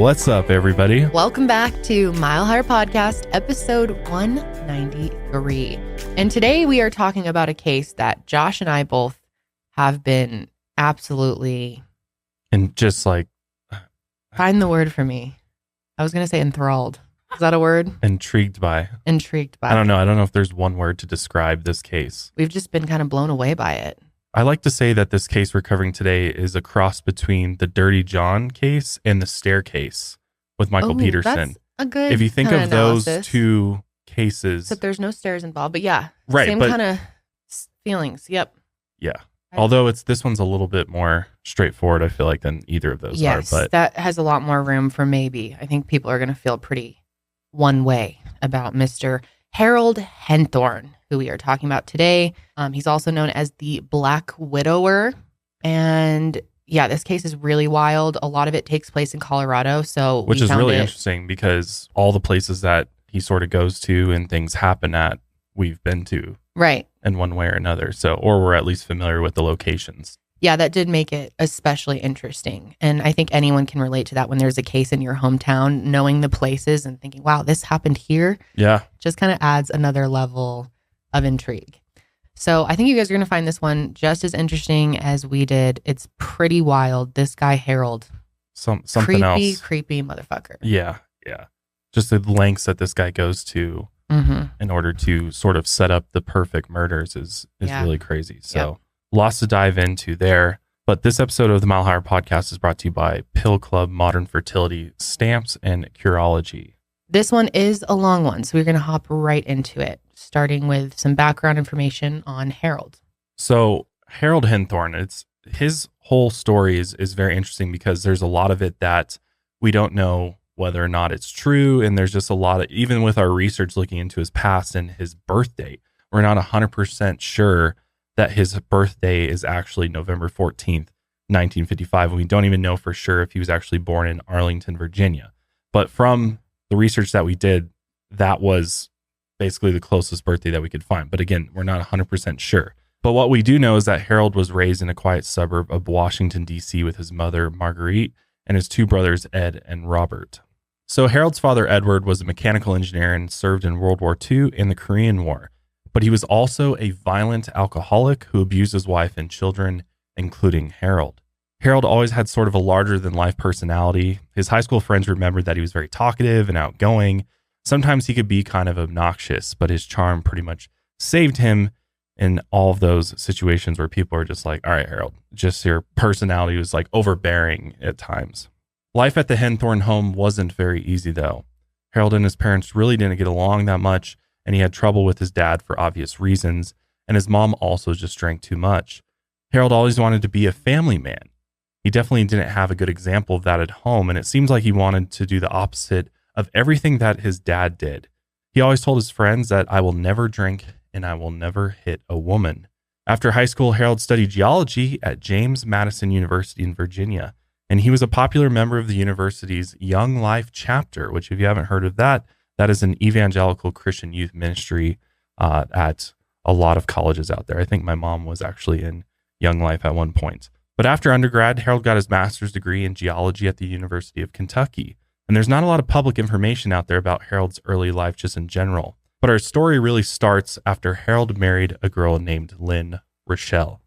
What's up, everybody? Welcome back to Mile Higher Podcast, episode 193. And today we are talking about a case that Josh and I both have been absolutely... And just like... Find the word for me. I was going to say enthralled. Is that a word? Intrigued by. Intrigued by. I don't know if there's one word to describe this case. We've just been kind of blown away by it. I like to say that this case we're covering today is a cross between the Dirty John case and the staircase with Michael Peterson. That's a good If you think of those two cases. Except there's no stairs involved, but yeah. Right. Same kind of feelings. Yep. Yeah. Although this one's a little bit more straightforward, I feel like, than either of those are. But that has a lot more room for maybe. I think people are going to feel pretty one way about Mr. Harold Henthorn, who we are talking about today. He's also known as the Black Widower. And yeah, this case is really wild. A lot of it takes place in Colorado. Which is really interesting because all the places that he sort of goes to and things happen at, we've been to. Right. In one way or another. Or we're at least familiar with the locations. Yeah, that did make it especially interesting. And I think anyone can relate to that when there's a case in your hometown, knowing the places and thinking, wow, this happened here. Yeah. Just kind of adds another level of intrigue. So I think you guys are going to find this one just as interesting as we did. It's pretty wild. This guy, Harold. Something else. Creepy motherfucker. Yeah. Yeah. Just the lengths that this guy goes to in order to sort of set up the perfect murders is really crazy. So lots to dive into there. But this episode of the Mile Higher Podcast is brought to you by Pill Club Modern Fertility Stamps and Curology. This one is a long one, so we're going to hop right into it, starting with some background information on Harold. So Harold Henthorn, his whole story is very interesting because there's a lot of it that we don't know whether or not it's true. And there's just a lot of, even with our research looking into his past and his birth date, we're not 100% sure that his birthday is actually November 14th, 1955. And we don't even know for sure if he was actually born in Arlington, Virginia. But from the research that we did, that was basically the closest birthday that we could find. But again, we're not 100% sure. But what we do know is that Harold was raised in a quiet suburb of Washington, D.C. with his mother, Marguerite, and his two brothers, Ed and Robert. So Harold's father, Edward, was a mechanical engineer and served in World War II and the Korean War. But he was also a violent alcoholic who abused his wife and children, including Harold. Harold always had sort of a larger-than-life personality. His high school friends remembered that he was very talkative and outgoing. Sometimes he could be kind of obnoxious, but his charm pretty much saved him in all of those situations where people are just like, all right, Harold, just your personality was like overbearing at times. Life at the Henthorn home wasn't very easy, though. Harold and his parents really didn't get along that much, and he had trouble with his dad for obvious reasons, and his mom also just drank too much. Harold always wanted to be a family man. He definitely didn't have a good example of that at home, and it seems like he wanted to do the opposite of everything that his dad did. He always told his friends that I will never drink and I will never hit a woman. After high school, Harold studied geology at James Madison University in Virginia, and he was a popular member of the university's Young Life chapter, which, if you haven't heard of that, that is an evangelical Christian youth ministry at a lot of colleges out there. I think my mom was actually in Young Life at one point. But after undergrad, Harold got his master's degree in geology at the University of Kentucky. And there's not a lot of public information out there about Harold's early life just in general. But our story really starts after Harold married a girl named Lynn Rochelle.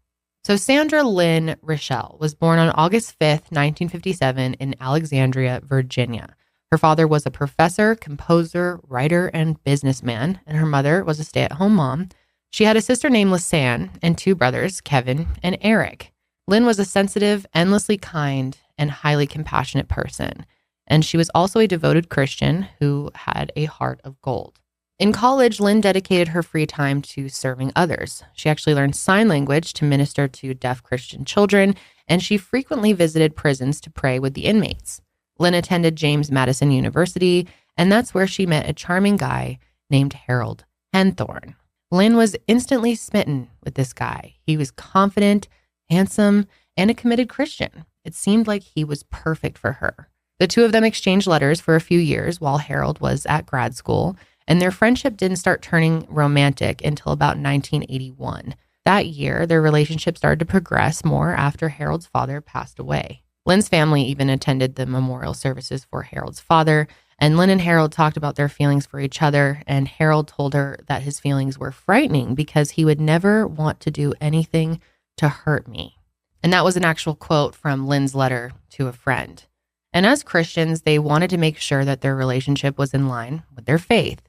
So Sandra Lynn Rochelle was born on August 5th, 1957 in Alexandria, Virginia. Her father was a professor, composer, writer, and businessman, and her mother was a stay-at-home mom. She had a sister named Lisanne and two brothers, Kevin and Eric. Lynn was a sensitive, endlessly kind, and highly compassionate person. And she was also a devoted Christian who had a heart of gold. In college, Lynn dedicated her free time to serving others. She actually learned sign language to minister to deaf Christian children, and she frequently visited prisons to pray with the inmates. Lynn attended James Madison University, and that's where she met a charming guy named Harold Henthorn. Lynn was instantly smitten with this guy. He was confident, handsome, and a committed Christian. It seemed like he was perfect for her. The two of them exchanged letters for a few years while Harold was at grad school, and their friendship didn't start turning romantic until about 1981. That year, their relationship started to progress more after Harold's father passed away. Lynn's family even attended the memorial services for Harold's father, and Lynn and Harold talked about their feelings for each other, and Harold told her that his feelings were frightening because he would never want to do anything to hurt me. And that was an actual quote from Lynn's letter to a friend. And as Christians, they wanted to make sure that their relationship was in line with their faith.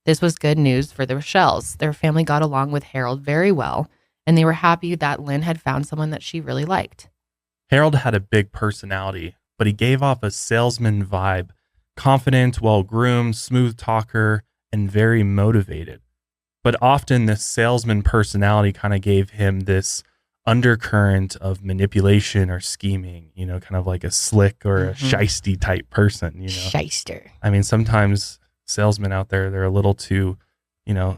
This was good news for the Rochelle's. Their family got along with Harold very well, and they were happy that Lynn had found someone that she really liked. Harold had a big personality, but he gave off a salesman vibe, confident, well-groomed, smooth talker, and very motivated. But often this salesman personality kind of gave him this undercurrent of manipulation or scheming, kind of like a slick or a shisty type person, Shyster. I mean, sometimes salesmen out there, they're a little too,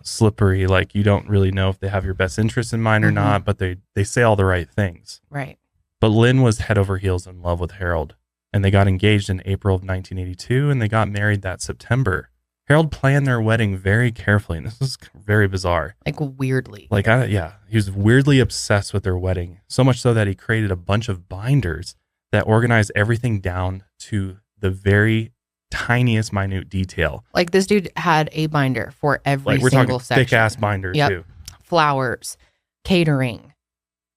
slippery. Like you don't really know if they have your best interest in mind or not, but they say all the right things. Right. But Lynn was head over heels in love with Harold, and they got engaged in April of 1982, and they got married that September. Harold planned their wedding very carefully, and this is very bizarre. Like weirdly. He was weirdly obsessed with their wedding, so much so that he created a bunch of binders that organized everything down to the very tiniest minute detail. Like this dude had a binder for every we're single talking section. Thick-ass binder, too. Flowers, catering,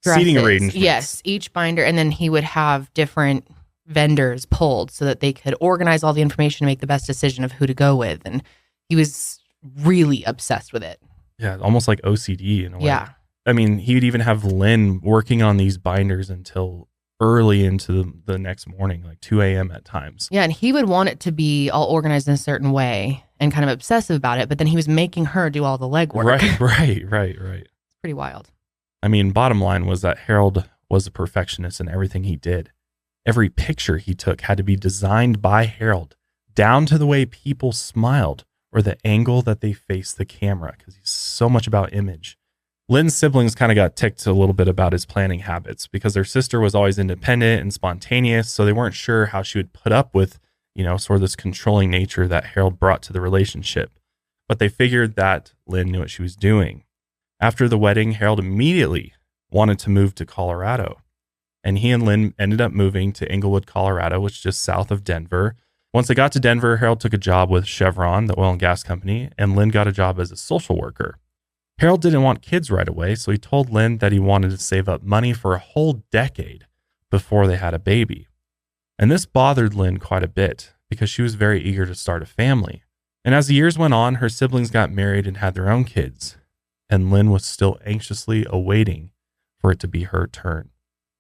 dresses. Seating arrangements. Yes, each binder. And then he would have different vendors pulled so that they could organize all the information to make the best decision of who to go with. And he was really obsessed with it. Yeah, almost like OCD in a way. Yeah. I mean, he would even have Lynn working on these binders until early into the next morning, like 2 a.m. at times. Yeah, and he would want it to be all organized in a certain way and kind of obsessive about it, but then he was making her do all the legwork. Right. It's pretty wild. I mean, bottom line was that Harold was a perfectionist in everything he did. Every picture he took had to be designed by Harold, down to the way people smiled or the angle that they faced the camera, because he's so much about image. Lynn's siblings kind of got ticked a little bit about his planning habits because their sister was always independent and spontaneous, so they weren't sure how she would put up with, sort of this controlling nature that Harold brought to the relationship. But they figured that Lynn knew what she was doing. After the wedding, Harold immediately wanted to move to Colorado. And he and Lynn ended up moving to Englewood, Colorado, which is just south of Denver. Once they got to Denver, Harold took a job with Chevron, the oil and gas company, and Lynn got a job as a social worker. Harold didn't want kids right away, so he told Lynn that he wanted to save up money for a whole decade before they had a baby. And this bothered Lynn quite a bit because she was very eager to start a family. And as the years went on, her siblings got married and had their own kids, and Lynn was still anxiously awaiting for it to be her turn.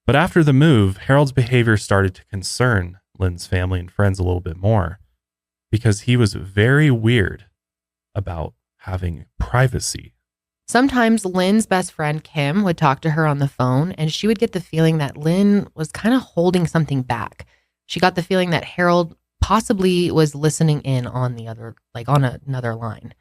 But after the move, Harold's behavior started to concern Lynn's family and friends a little bit more because he was very weird about having privacy. Sometimes Lynn's best friend, Kim, would talk to her on the phone, and she would get the feeling that Lynn was kind of holding something back. She got the feeling that Harold possibly was listening in on the other, on another line.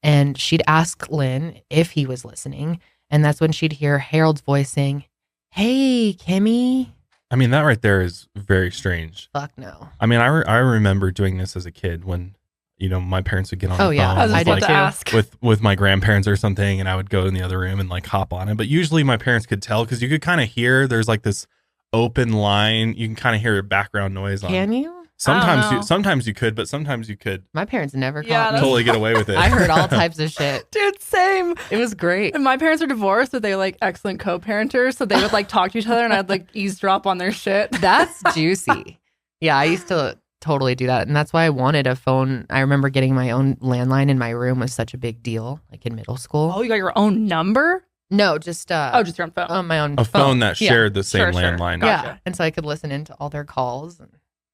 And she'd ask Lynn if he was listening, and that's when she'd hear Harold's voice saying, "Hey, Kimmy." I mean, that right there is very strange. Fuck no. I mean, I remember doing this as a kid when, my parents would get on the phone. I was just about to ask. With my grandparents or something, and I would go in the other room and hop on it. But usually my parents could tell because you could kind of hear there's this open line. You can kind of hear background noise. Can you? Sometimes you could, but sometimes you could. My parents never caught me. Totally get away with it. I heard all types of shit. Dude, same. It was great. And my parents are divorced, but they excellent co-parenters. So they would talk to each other and I'd eavesdrop on their shit. That's juicy. Yeah, I used to totally do that. And that's why I wanted a phone. I remember getting my own landline in my room was such a big deal, in middle school. Oh, you got your own number? No, just just your own phone. On my own a phone that shared the same landline. Gotcha. Yeah. And so I could listen into all their calls. And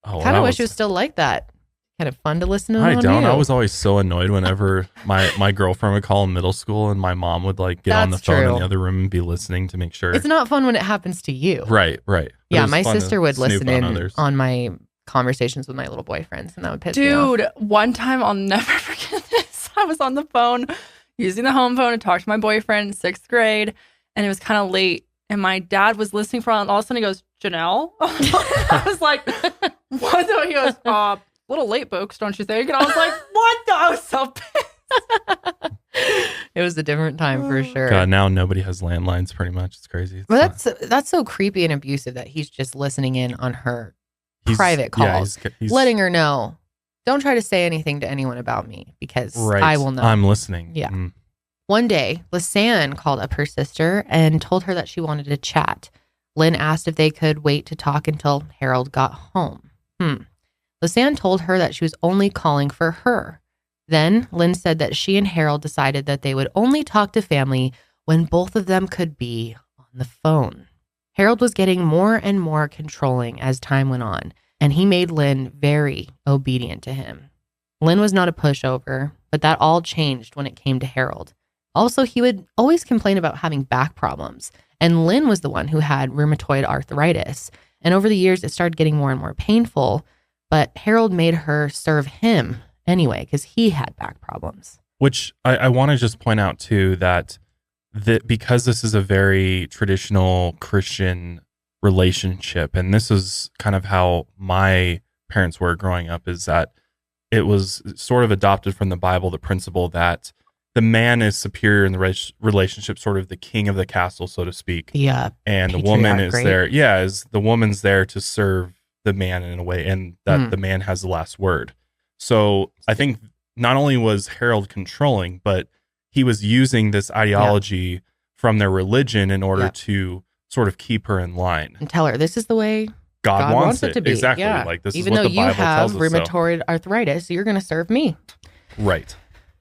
well, kind of wish it was still like that. Kind of fun to listen to. I was always so annoyed whenever my girlfriend would call in middle school and my mom would get on the phone in the other room and be listening to make sure. It's not fun when it happens to you. Right. Yeah, my sister would listen in on my conversations with my little boyfriends, and that would piss me off. Dude, one time I'll never forget this. I was on the phone using the home phone to talk to my boyfriend in 6th grade, and it was kind of late, and my dad was listening for all of a sudden he goes, "Janelle?" I was like, what? He goes, "A little late, folks, don't you think?" And I was like, what? I was so pissed. It was a different time for sure. God, now nobody has landlines pretty much. It's crazy. But that's so creepy and abusive that he's just listening in on her private calls, he's letting her know, don't try to say anything to anyone about me because right. I will know. I'm listening. Yeah. One day, Lisanne called up her sister and told her that she wanted to chat. Lynn asked if they could wait to talk until Harold got home. Lisanne told her that she was only calling for her. Then Lynn said that she and Harold decided that they would only talk to family when both of them could be on the phone. Harold was getting more and more controlling as time went on, and he made Lynn very obedient to him. Lynn was not a pushover, but that all changed when it came to Harold. Also, he would always complain about having back problems, and Lynn was the one who had rheumatoid arthritis. And over the years, it started getting more and more painful, but Harold made her serve him anyway because he had back problems. Which I want to just point out too that because this is a very traditional Christian relationship, and this is kind of how my parents were growing up, is that it was sort of adopted from the Bible, the principle that the man is superior in the relationship, sort of the king of the castle, so to speak. Yeah. And the woman is there. Yeah, the woman's there to serve the man in a way, and that the man has the last word. So I think not only was Harold controlling, but he was using this ideology from their religion in order to sort of keep her in line. And tell her, this is the way God wants it to be. Exactly. Yeah. Like this Even is what the Bible tells us. Even though you have rheumatoid arthritis, you're going to serve me. Right.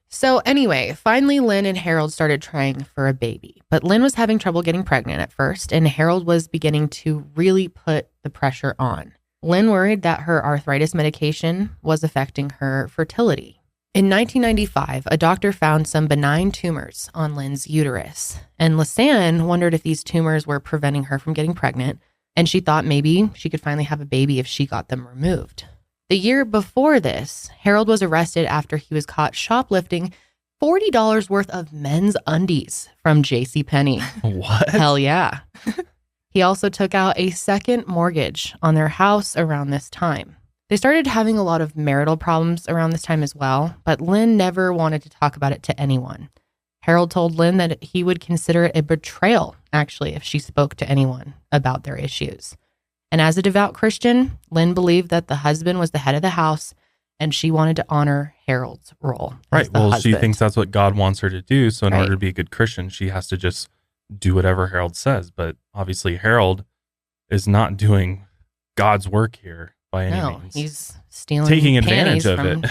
So anyway, finally Lynn and Harold started trying for a baby. But Lynn was having trouble getting pregnant at first, and Harold was beginning to really put the pressure on. Lynn worried that her arthritis medication was affecting her fertility. In 1995, a doctor found some benign tumors on Lynn's uterus, and Lisanne wondered if these tumors were preventing her from getting pregnant, and she thought maybe she could finally have a baby if she got them removed. The year before this, Harold was arrested after he was caught shoplifting $40 worth of men's undies from JCPenney. What? Hell yeah. He also took out a second mortgage on their house around this time. They started having a lot of marital problems around this time as well, but Lynn never wanted to talk about it to anyone. Harold told Lynn that he would consider it a betrayal, actually, if she spoke to anyone about their issues. And as a devout Christian, Lynn believed that the husband was the head of the house, and she wanted to honor Harold's role. Right. Well, she thinks that's what God wants her to do. So in order to be a good Christian, she has to just do whatever Harold says. But obviously Harold is not doing God's work here by any means. He's stealing, taking advantage of it.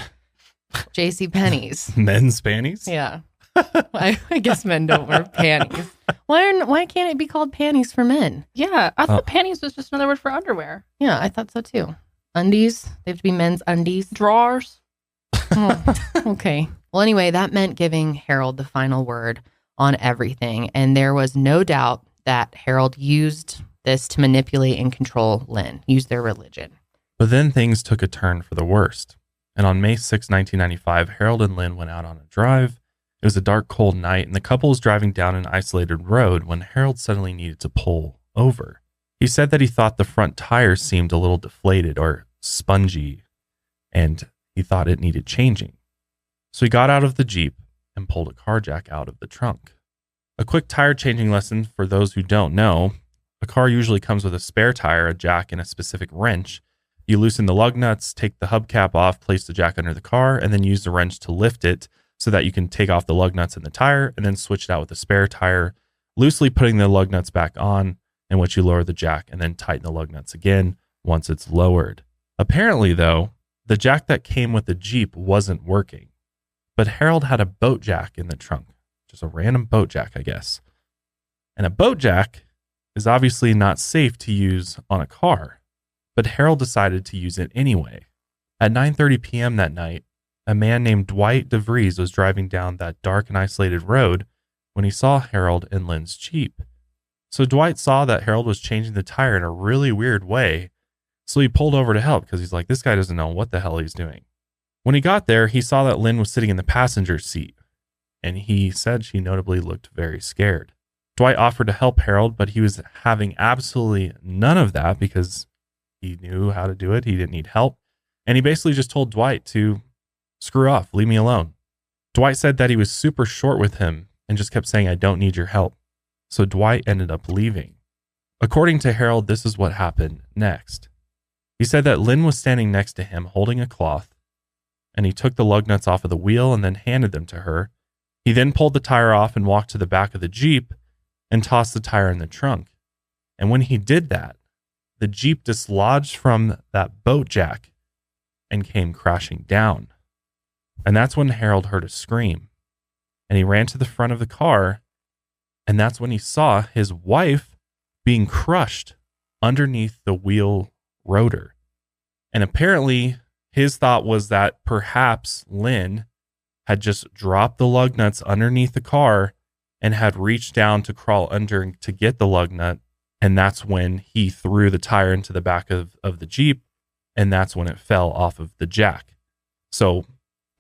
JCPenney's. Men's panties? Yeah. I guess men don't wear panties. Why can't it be called panties for men? Yeah, I thought panties was just another word for underwear. Yeah, I thought so too. Undies, they have to be men's undies. Drawers. Oh, okay. Well, anyway, that meant giving Harold the final word on everything. And there was no doubt that Harold used this to manipulate and control Lynn, use their religion. But then things took a turn for the worst. And on May 6, 1995, Harold and Lynn went out on a drive. It was a dark, cold night, and the couple was driving down an isolated road when Harold suddenly needed to pull over. He said that he thought the front tires seemed a little deflated or spongy, and he thought it needed changing. So he got out of the Jeep and pulled a car jack out of the trunk. A quick tire changing lesson for those who don't know: a car usually comes with a spare tire, a jack, and a specific wrench. You loosen the lug nuts, take the hubcap off, place the jack under the car, and then use the wrench to lift it so that you can take off the lug nuts and the tire, and then switch it out with a spare tire, loosely putting the lug nuts back on, in which you lower the jack and then tighten the lug nuts again once it's lowered. Apparently, though, the jack that came with the Jeep wasn't working, but Harold had a boat jack in the trunk. Just a random boat jack, I guess. And a boat jack is obviously not safe to use on a car, but Harold decided to use it anyway. At 9:30 p.m. that night, a man named Dwight DeVries was driving down that dark and isolated road when he saw Harold and Lynn's Jeep. So Dwight saw that Harold was changing the tire in a really weird way, so he pulled over to help because he's like, this guy doesn't know what the hell he's doing. When he got there, he saw that Lynn was sitting in the passenger seat, and he said she notably looked very scared. Dwight offered to help Harold, but he was having absolutely none of that because he knew how to do it. He didn't need help. And he basically just told Dwight to screw off, leave me alone. Dwight said that he was super short with him and just kept saying, I don't need your help. So Dwight ended up leaving. According to Harold, this is what happened next. He said that Lynn was standing next to him holding a cloth, and he took the lug nuts off of the wheel and then handed them to her. He then pulled the tire off and walked to the back of the Jeep and tossed the tire in the trunk. And when he did that, the Jeep dislodged from that boat jack and came crashing down. And that's when Harold heard a scream. And he ran to the front of the car, and that's when he saw his wife being crushed underneath the wheel rotor. And apparently his thought was that perhaps Lynn had just dropped the lug nuts underneath the car and had reached down to crawl under to get the lug nut. And that's when he threw the tire into the back of the Jeep, and that's when it fell off of the jack. So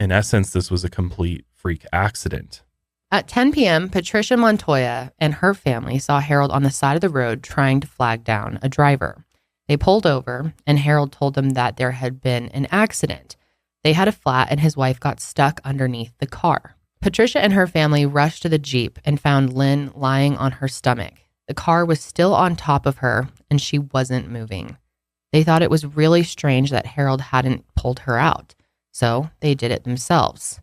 in essence, this was a complete freak accident. At 10 p.m., Patricia Montoya and her family saw Harold on the side of the road trying to flag down a driver. They pulled over, and Harold told them that there had been an accident. They had a flat, and his wife got stuck underneath the car. Patricia and her family rushed to the Jeep and found Lynn lying on her stomach. The car was still on top of her, and she wasn't moving. They thought it was really strange that Harold hadn't pulled her out, so they did it themselves.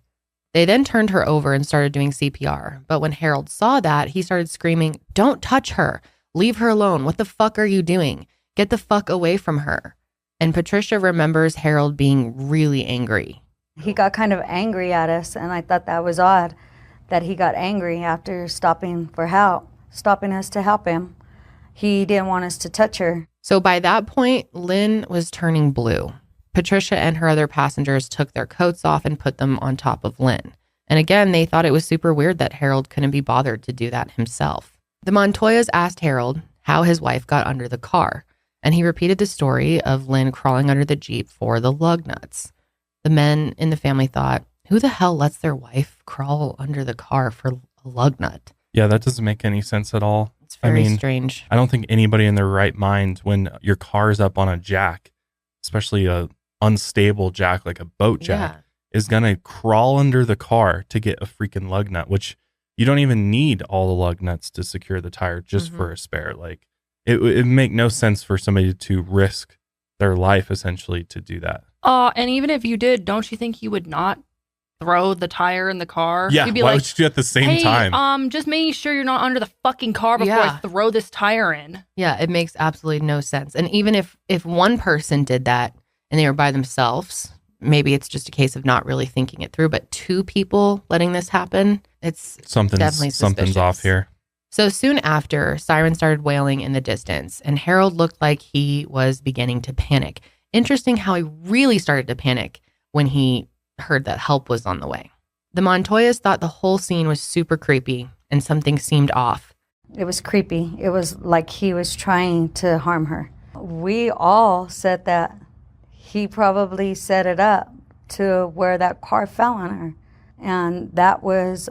They then turned her over and started doing CPR, but when Harold saw that, he started screaming, "Don't touch her! Leave her alone! What the fuck are you doing? Get the fuck away from her!" And Patricia remembers Harold being really angry. He got kind of angry at us, and I thought that was odd that he got angry after stopping us to help him. He didn't want us to touch her. So by that point, Lynn was turning blue. Patricia and her other passengers took their coats off and put them on top of Lynn. And again, they thought it was super weird that Harold couldn't be bothered to do that himself. The Montoyas asked Harold how his wife got under the car, and he repeated the story of Lynn crawling under the Jeep for the lug nuts. The men in the family thought, who the hell lets their wife crawl under the car for a lug nut? Yeah, that doesn't make any sense at all. It's very strange. I don't think anybody in their right mind, when your car is up on a jack, especially a unstable jack like a boat jack, is going to crawl under the car to get a freaking lug nut, which you don't even need all the lug nuts to secure the tire just for a spare. Like it would make no sense for somebody to risk their life essentially to do that. And even if you did, don't you think you would not throw the tire in the car? Yeah, You'd be why like, would you do it at the same time? Just making sure you're not under the fucking car before I throw this tire in. Yeah, it makes absolutely no sense. And even if one person did that and they were by themselves, maybe it's just a case of not really thinking it through, but two people letting this happen, it's definitely suspicious. Something's off here. So soon after, sirens started wailing in the distance, and Harold looked like he was beginning to panic. Interesting how he really started to panic when he heard that help was on the way. The Montoyas thought the whole scene was super creepy and something seemed off. It was creepy. It was like he was trying to harm her. We all said that he probably set it up to where that car fell on her. And that was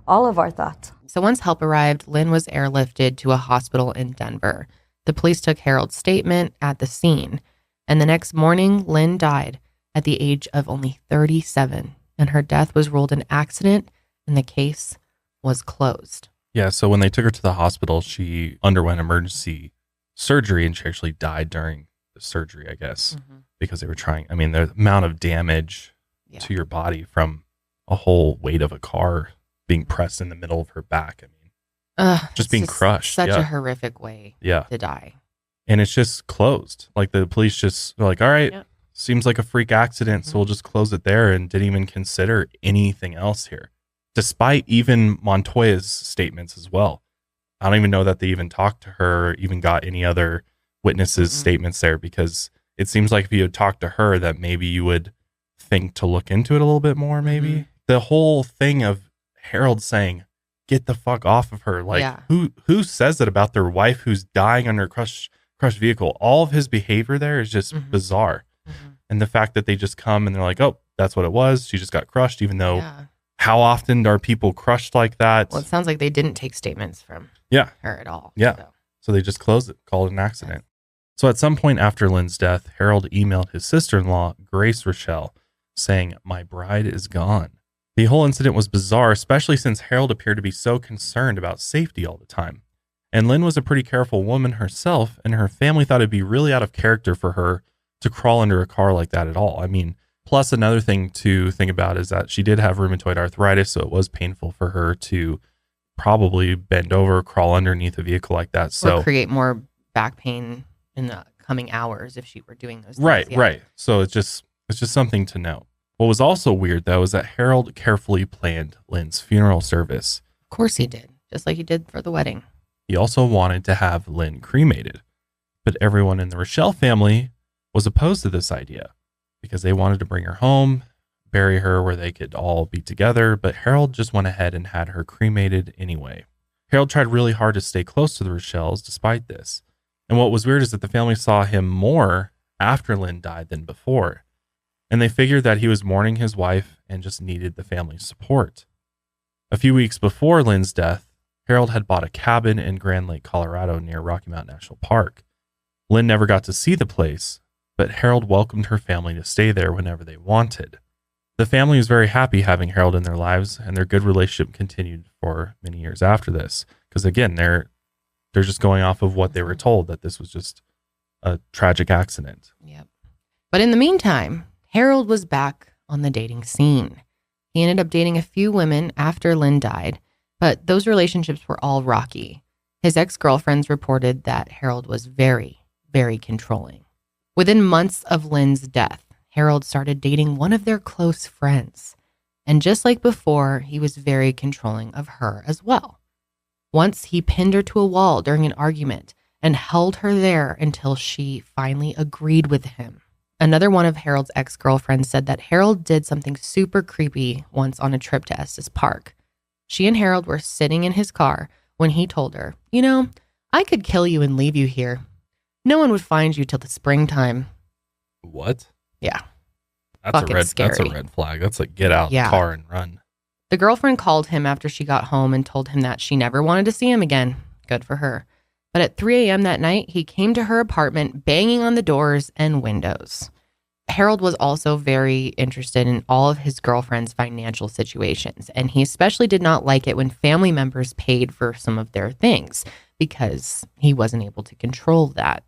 all of our thoughts. So once help arrived, Lynn was airlifted to a hospital in Denver. The police took Harold's statement at the scene. And the next morning, Lynn died at the age of only 37. And her death was ruled an accident and the case was closed. Yeah, so when they took her to the hospital, she underwent emergency surgery and she actually died during the surgery, I guess, because they were trying. I mean, the amount of damage to your body from a whole weight of a car being pressed in the middle of her back. I mean, just being crushed. Such a horrific way to die. And it's just closed. Like the police just were like, all right, seems like a freak accident, so we'll just close it there, and didn't even consider anything else here. Despite even Montoya's statements as well. I don't even know that they even talked to her or even got any other witnesses' statements there, because it seems like if you had talked to her that maybe you would think to look into it a little bit more, maybe. The whole thing of Harold saying, get the fuck off of her. Like, who says that about their wife who's dying under a crushed vehicle? All of his behavior there is just bizarre. And the fact that they just come and they're like, oh, that's what it was. She just got crushed, even though how often are people crushed like that? Well, it sounds like they didn't take statements from her at all. Yeah. So they just closed it, called it an accident. So at some point after Lynn's death, Harold emailed his sister-in-law, Grace Rochelle, saying, my bride is gone. The whole incident was bizarre, especially since Harold appeared to be so concerned about safety all the time. And Lynn was a pretty careful woman herself, and her family thought it'd be really out of character for her to crawl under a car like that at all. I mean, plus another thing to think about is that she did have rheumatoid arthritis, so it was painful for her to probably bend over, crawl underneath a vehicle like that. So or create more back pain in the coming hours if she were doing those things. right, Yeah. right. So it's just something to know. What was also weird though is that Harold carefully planned Lynn's funeral service. Of course he did, just like he did for the wedding. He also wanted to have Lynn cremated, but everyone in the Rochelle family was opposed to this idea because they wanted to bring her home, bury her where they could all be together, but Harold just went ahead and had her cremated anyway. Harold tried really hard to stay close to the Rochelles despite this. And what was weird is that the family saw him more after Lynn died than before. And they figured that he was mourning his wife and just needed the family's support. A few weeks before Lynn's death, Harold had bought a cabin in Grand Lake, Colorado near Rocky Mountain National Park. Lynn never got to see the place, but Harold welcomed her family to stay there whenever they wanted. The family was very happy having Harold in their lives, and their good relationship continued for many years after this. Because again, they're just going off of what they were told, that this was just a tragic accident. Yep. But in the meantime, Harold was back on the dating scene. He ended up dating a few women after Lynn died, but those relationships were all rocky. His ex-girlfriends reported that Harold was very, very controlling. Within months of Lynn's death, Harold started dating one of their close friends. And just like before, he was very controlling of her as well. Once he pinned her to a wall during an argument and held her there until she finally agreed with him. Another one of Harold's ex-girlfriends said that Harold did something super creepy once on a trip to Estes Park. She and Harold were sitting in his car when he told her, "You know, I could kill you and leave you here. No one would find you till the springtime." What? Yeah. That's Fucking a red scary. That's a red flag. That's like get out of Yeah. the car and run. The girlfriend called him after she got home and told him that she never wanted to see him again. Good for her. But at 3 a.m. that night, he came to her apartment banging on the doors and windows. Harold was also very interested in all of his girlfriend's financial situations, and he especially did not like it when family members paid for some of their things because he wasn't able to control that.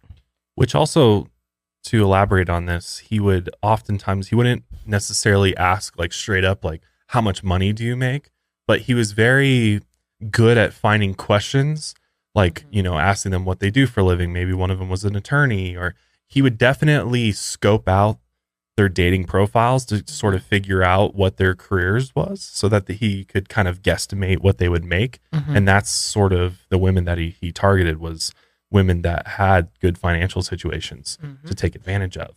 Which also, to elaborate on this, he wouldn't necessarily ask like straight up like, how much money do you make? But he was very good at finding questions, like, asking them what they do for a living. Maybe one of them was an attorney, or he would definitely scope out their dating profiles to sort of figure out what their careers was so that he could kind of guesstimate what they would make. Mhm. And that's sort of the women that he targeted, was women that had good financial situations to take advantage of.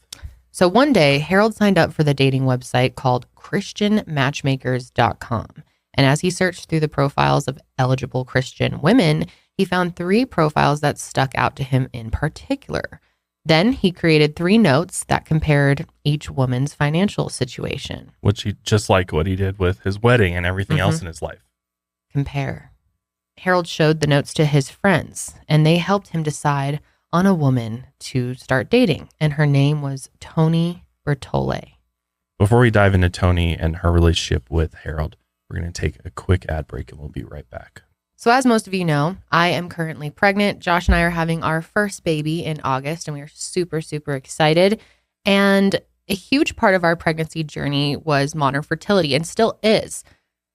So one day, Harold signed up for the dating website called ChristianMatchmakers.com. And as he searched through the profiles of eligible Christian women, he found 3 profiles that stuck out to him in particular. Then he created 3 notes that compared each woman's financial situation. Which he, just like what he did with his wedding and everything else in his life. Compare. Harold showed the notes to his friends, and they helped him decide on a woman to start dating. And her name was Toni Bertolet. Before we dive into Toni and her relationship with Harold, we're going to take a quick ad break and we'll be right back. So as most of you know, I am currently pregnant. Josh and I are having our first baby in August, and we are super, super excited. And a huge part of our pregnancy journey was modern fertility, and still is.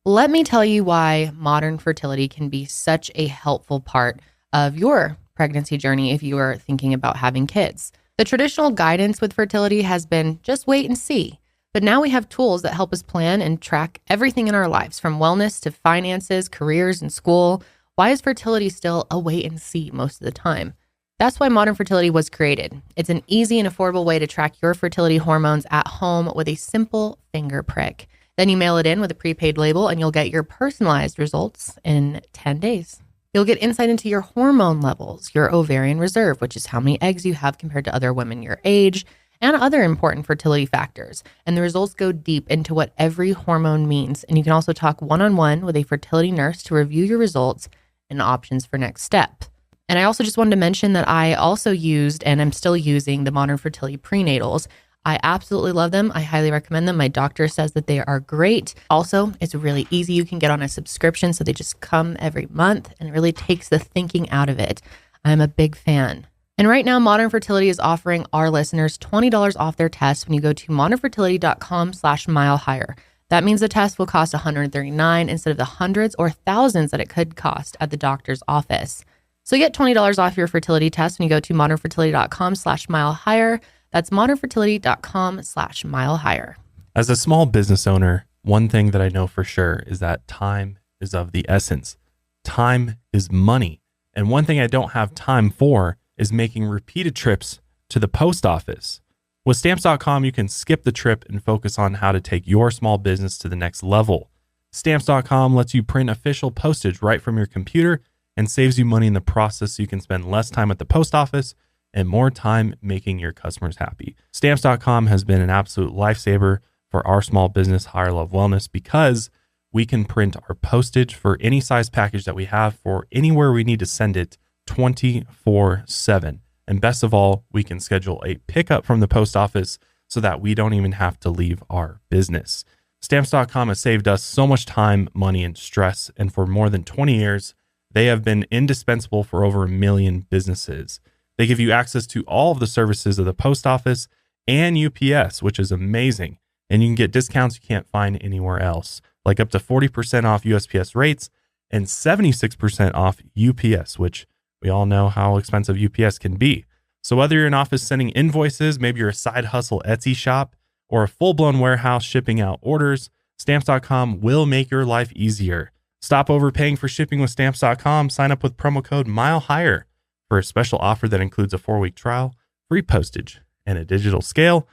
Let me tell you why modern fertility can be such a helpful part of your pregnancy journey if you are thinking about having kids. The traditional guidance with fertility has been just wait and see. But now we have tools that help us plan and track everything in our lives, from wellness to finances, careers, and school. Why is fertility still a wait and see most of the time? That's why modern fertility was created. It's an easy and affordable way to track your fertility hormones at home with a simple finger prick. Then you mail it in with a prepaid label and you'll get your personalized results in 10 days. You'll get insight into your hormone levels, your ovarian reserve, which is how many eggs you have compared to other women your age, and other important fertility factors. And the results go deep into what every hormone means. And you can also talk one-on-one with a fertility nurse to review your results and options for next step. And I also just wanted to mention that I also used, and I'm still using, the modern fertility prenatals. I absolutely love them. I highly recommend them. My doctor says that they are great. Also, it's really easy. You can get on a subscription, so they just come every month, and it really takes the thinking out of it. I'm a big fan. And right now, Modern Fertility is offering our listeners $20 off their test when you go to modernfertility.com/milehigher. That means the test will cost $139 instead of the hundreds or thousands that it could cost at the doctor's office. So get $20 off your fertility test when you go to modernfertility.com/milehigher. That's modernfertility.com/milehigher. As a small business owner, one thing that I know for sure is that time is of the essence. Time is money. And one thing I don't have time for is making repeated trips to the post office. With Stamps.com, you can skip the trip and focus on how to take your small business to the next level. Stamps.com lets you print official postage right from your computer and saves you money in the process, so you can spend less time at the post office and more time making your customers happy. Stamps.com has been an absolute lifesaver for our small business, Higher Love Wellness, because we can print our postage for any size package that we have for anywhere we need to send it 24/7. And best of all, we can schedule a pickup from the post office so that we don't even have to leave our business. Stamps.com has saved us so much time, money, and stress. And for more than 20 years, they have been indispensable for over 1 million businesses. They give you access to all of the services of the post office and UPS, which is amazing. And you can get discounts you can't find anywhere else, like up to 40% off USPS rates and 76% off UPS, which we all know how expensive UPS can be. So whether you're in office sending invoices, maybe you're a side hustle Etsy shop, or a full-blown warehouse shipping out orders, Stamps.com will make your life easier. Stop overpaying for shipping with Stamps.com. Sign up with promo code MileHigher for a special offer that includes a 4-week trial, free postage, and a digital scale.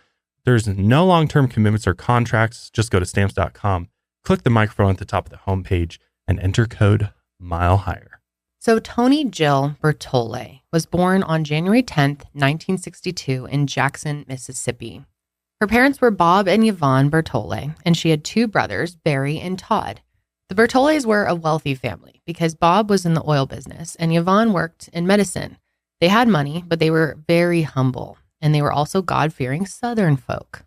There's no long-term commitments or contracts. Just go to Stamps.com, click the microphone at the top of the homepage, and enter code MileHigher. So Toni Jill Bertolet was born on January 10th, 1962 in Jackson, Mississippi. Her parents were Bob and Yvonne Bertolet, and she had 2 brothers, Barry and Todd. The Bertolets were a wealthy family because Bob was in the oil business and Yvonne worked in medicine. They had money, but they were very humble, and they were also God-fearing Southern folk.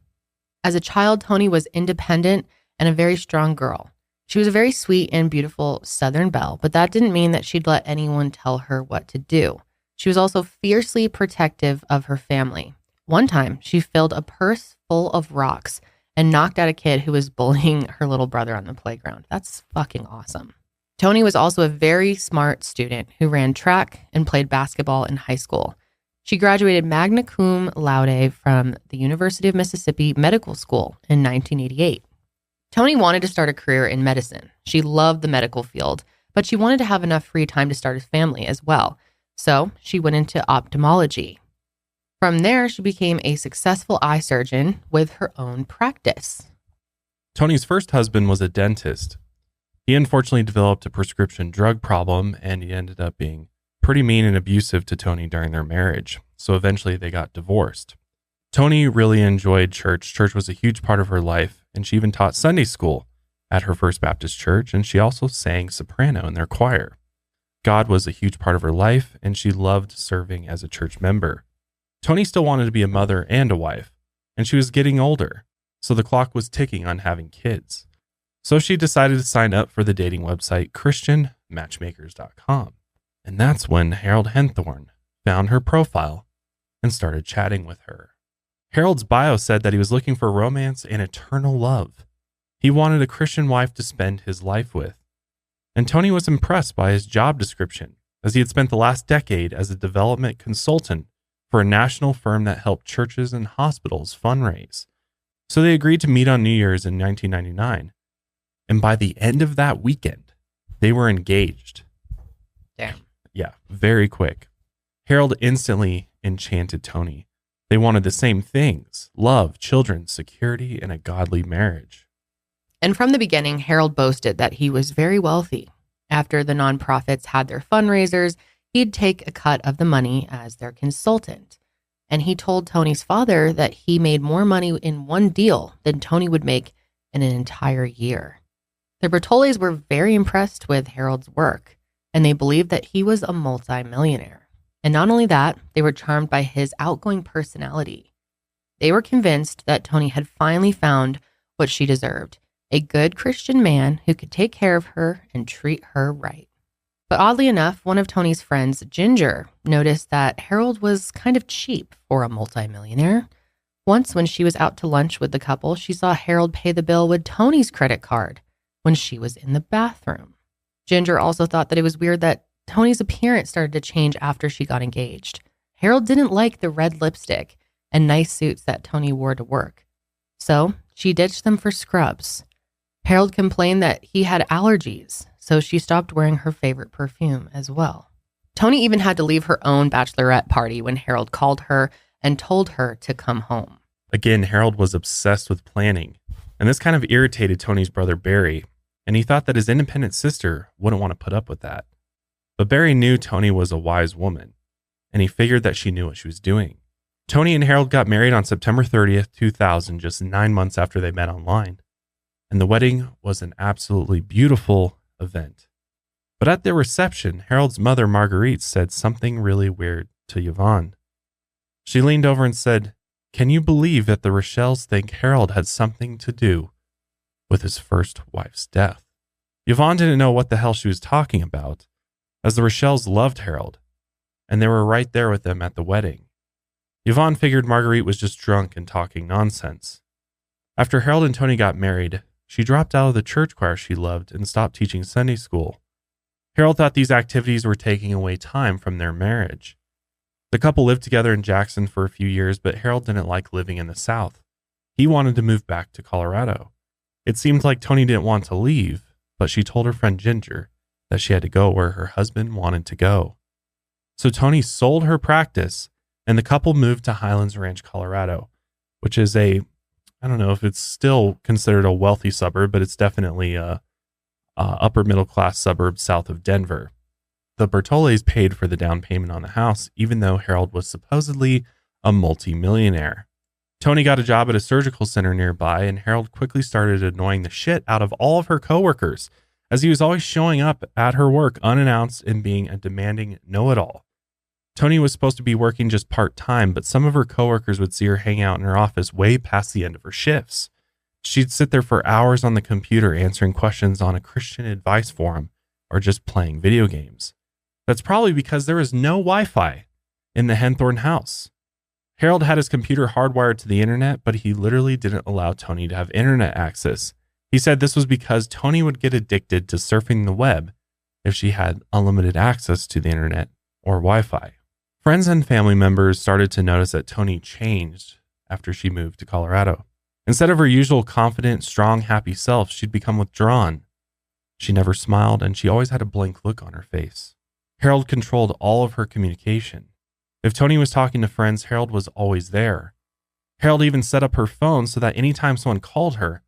As a child, Toni was independent and a very strong girl. She was a very sweet and beautiful Southern belle, but that didn't mean that she'd let anyone tell her what to do. She was also fiercely protective of her family. One time, she filled a purse full of rocks and knocked out a kid who was bullying her little brother on the playground. That's fucking awesome. Toni was also a very smart student who ran track and played basketball in high school. She graduated magna cum laude from the University of Mississippi Medical School in 1988. Toni wanted to start a career in medicine. She loved the medical field, but she wanted to have enough free time to start a family as well. So she went into ophthalmology. From there, she became a successful eye surgeon with her own practice. Toni's first husband was a dentist. He unfortunately developed a prescription drug problem, and he ended up being pretty mean and abusive to Toni during their marriage. So eventually they got divorced. Toni really enjoyed church. Church was a huge part of her life, and she even taught Sunday school at her First Baptist church, and she also sang soprano in their choir. God was a huge part of her life, and she loved serving as a church member. Toni still wanted to be a mother and a wife, and she was getting older, so the clock was ticking on having kids. So she decided to sign up for the dating website ChristianMatchmakers.com, and that's when Harold Henthorn found her profile and started chatting with her. Harold's bio said that he was looking for romance and eternal love. He wanted a Christian wife to spend his life with. And Toni was impressed by his job description, as he had spent the last decade as a development consultant for a national firm that helped churches and hospitals fundraise. So they agreed to meet on New Year's in 1999. And by the end of that weekend, they were engaged. Damn. Yeah, very quick. Harold instantly enchanted Toni. They wanted the same things: love, children, security, and a godly marriage. And from the beginning, Harold boasted that he was very wealthy. After the nonprofits had their fundraisers, he'd take a cut of the money as their consultant. And he told Toni's father that he made more money in one deal than Toni would make in an entire year. The Bertolets were very impressed with Harold's work, and they believed that he was a multimillionaire. And not only that, they were charmed by his outgoing personality. They were convinced that Toni had finally found what she deserved, a good Christian man who could take care of her and treat her right. But oddly enough, one of Toni's friends, Ginger, noticed that Harold was kind of cheap for a multimillionaire. Once when she was out to lunch with the couple, she saw Harold pay the bill with Toni's credit card when she was in the bathroom. Ginger also thought that it was weird that Toni's appearance started to change after she got engaged. Harold didn't like the red lipstick and nice suits that Toni wore to work, so she ditched them for scrubs. Harold complained that he had allergies, so she stopped wearing her favorite perfume as well. Toni even had to leave her own bachelorette party when Harold called her and told her to come home. Again, Harold was obsessed with planning, and this kind of irritated Toni's brother Barry, and he thought that his independent sister wouldn't want to put up with that. But Barry knew Toni was a wise woman, and he figured that she knew what she was doing. Toni and Harold got married on September 30th, 2000, just 9 months after they met online. And the wedding was an absolutely beautiful event. But at their reception, Harold's mother, Marguerite, said something really weird to Yvonne. She leaned over and said, "Can you believe that the Rochelles think Harold had something to do with his first wife's death?" Yvonne didn't know what the hell she was talking about, as the Rochelles loved Harold, and they were right there with them at the wedding. Yvonne figured Marguerite was just drunk and talking nonsense. After Harold and Toni got married, she dropped out of the church choir she loved and stopped teaching Sunday school. Harold thought these activities were taking away time from their marriage. The couple lived together in Jackson for a few years, but Harold didn't like living in the South. He wanted to move back to Colorado. It seemed like Toni didn't want to leave, but she told her friend Ginger that she had to go where her husband wanted to go. So Toni sold her practice, and the couple moved to Highlands Ranch, Colorado, which is I don't know if it's still considered a wealthy suburb, but it's definitely a upper middle class suburb south of Denver. The Bertolets paid for the down payment on the house, even though Harold was supposedly a multi-millionaire. Toni got a job at a surgical center nearby, and Harold quickly started annoying the shit out of all of her coworkers, as he was always showing up at her work unannounced and being a demanding know-it-all. Toni was supposed to be working just part-time, but some of her coworkers would see her hang out in her office way past the end of her shifts. She'd sit there for hours on the computer answering questions on a Christian advice forum or just playing video games. That's probably because there was no Wi-Fi in the Henthorn house. Harold had his computer hardwired to the internet, but he literally didn't allow Toni to have internet access. He said this was because Toni would get addicted to surfing the web if she had unlimited access to the internet or Wi-Fi. Friends and family members started to notice that Toni changed after she moved to Colorado. Instead of her usual confident, strong, happy self, she'd become withdrawn. She never smiled, and she always had a blank look on her face. Harold controlled all of her communication. If Toni was talking to friends, Harold was always there. Harold even set up her phone so that anytime someone called her,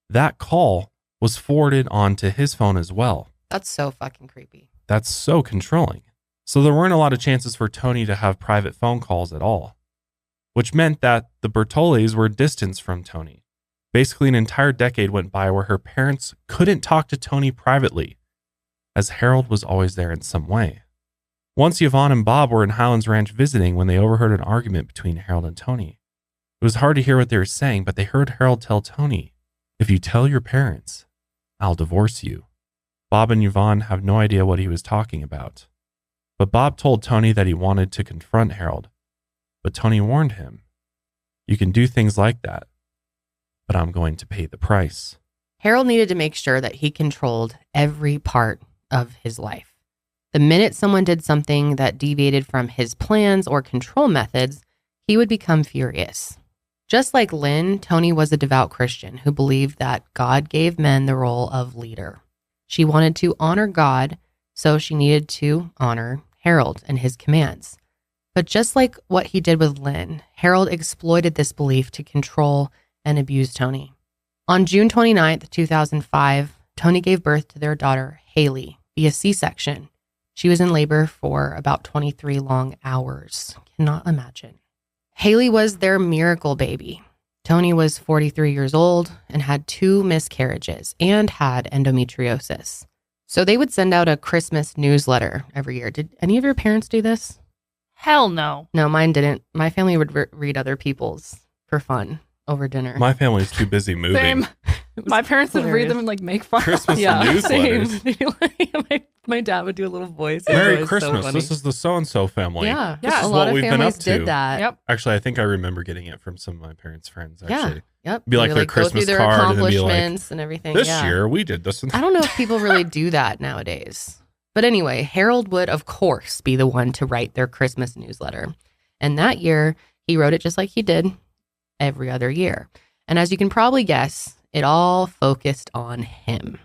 that call was forwarded on to his phone as well. That's so fucking creepy. That's so controlling. So there weren't a lot of chances for Toni to have private phone calls at all, which meant that the Bertolets were distanced from Toni. Basically, an entire decade went by where her parents couldn't talk to Toni privately, as Harold was always there in some way. Once Yvonne and Bob were in Highlands Ranch visiting when they overheard an argument between Harold and Toni. It was hard to hear what they were saying, but they heard Harold tell Toni, "If you tell your parents, I'll divorce you." Bob and Yvonne have no idea what he was talking about. But Bob told Toni that he wanted to confront Harold. But Toni warned him, "You can do things like that, but I'm going to pay the price." Harold needed to make sure that he controlled every part of his life. The minute someone did something that deviated from his plans or control methods, he would become furious. Just like Lynn, Toni was a devout Christian who believed that God gave men the role of leader. She wanted to honor God, so she needed to honor Harold and his commands. But just like what he did with Lynn, Harold exploited this belief to control and abuse Toni. On June 29th, 2005, Toni gave birth to their daughter, Haley, via C-section. She was in labor for about 23 long hours. Cannot imagine. Haley was their miracle baby. Toni was 43 years old and had 2 miscarriages and had endometriosis. So they would send out a Christmas newsletter every year. Did any of your parents do this? Hell no. No, mine didn't. My family would read other people's for fun over dinner. My family's too busy moving. Same. My parents would read them and like make fun. Christmas newsletters. My dad would do a little voice. Merry Christmas. This is the so-and-so family. Yeah. This Yeah. is A lot what of we've been up families to. did that. Yep. Actually, I think I remember getting it from some of my parents' friends, actually. Yep. Be like They, their go through Christmas their card and then be like, accomplishments and everything. this Yeah. year we did this. And I don't know if people really do that nowadays. But anyway, Harold would, of course, be the one to write their Christmas newsletter. And that year, he wrote it just like he did every other year. And as you can probably guess, it all focused on him.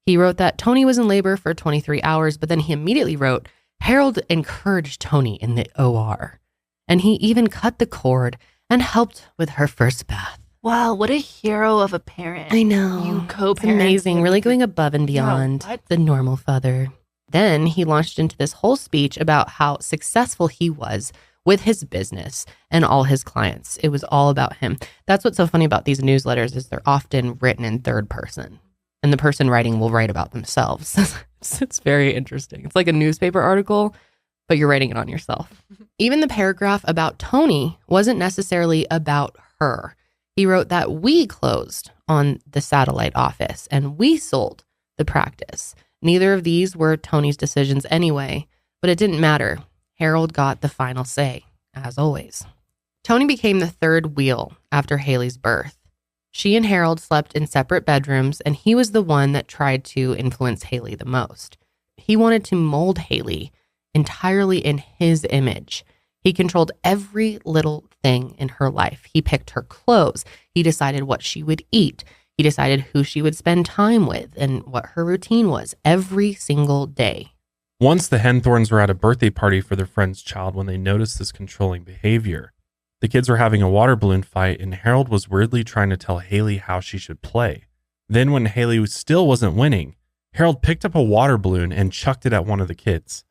He wrote that Toni was in labor for 23 hours, but then he immediately wrote, Harold encouraged Toni in the OR. And he even cut the cord and helped with her first bath. Wow, what a hero of a parent. I know. You It's co-parent. amazing, really going above and beyond what? the normal father. Then he launched into this whole speech about how successful he was with his business and all his clients. It was all about him. That's what's so funny about these newsletters is they're often written in third person. And the person writing will write about themselves. It's very interesting. It's like a newspaper article, but you're writing it on yourself. Even the paragraph about Toni wasn't necessarily about her. He wrote that we closed on the satellite office and we sold the practice. Neither of these were Toni's decisions anyway, but it didn't matter. Harold got the final say, as always. Toni became the third wheel after Haley's birth. She and Harold slept in separate bedrooms, and he was the one that tried to influence Haley the most. He wanted to mold Haley entirely in his image. He controlled every little thing in her life. He picked her clothes. He decided what she would eat. He decided who she would spend time with and what her routine was every single day. Once the Henthorns were at a birthday party for their friend's child when they noticed this controlling behavior. The kids were having a water balloon fight and Harold was weirdly trying to tell Haley how she should play. Then when Haley still wasn't winning, Harold picked up a water balloon and chucked it at one of the kids.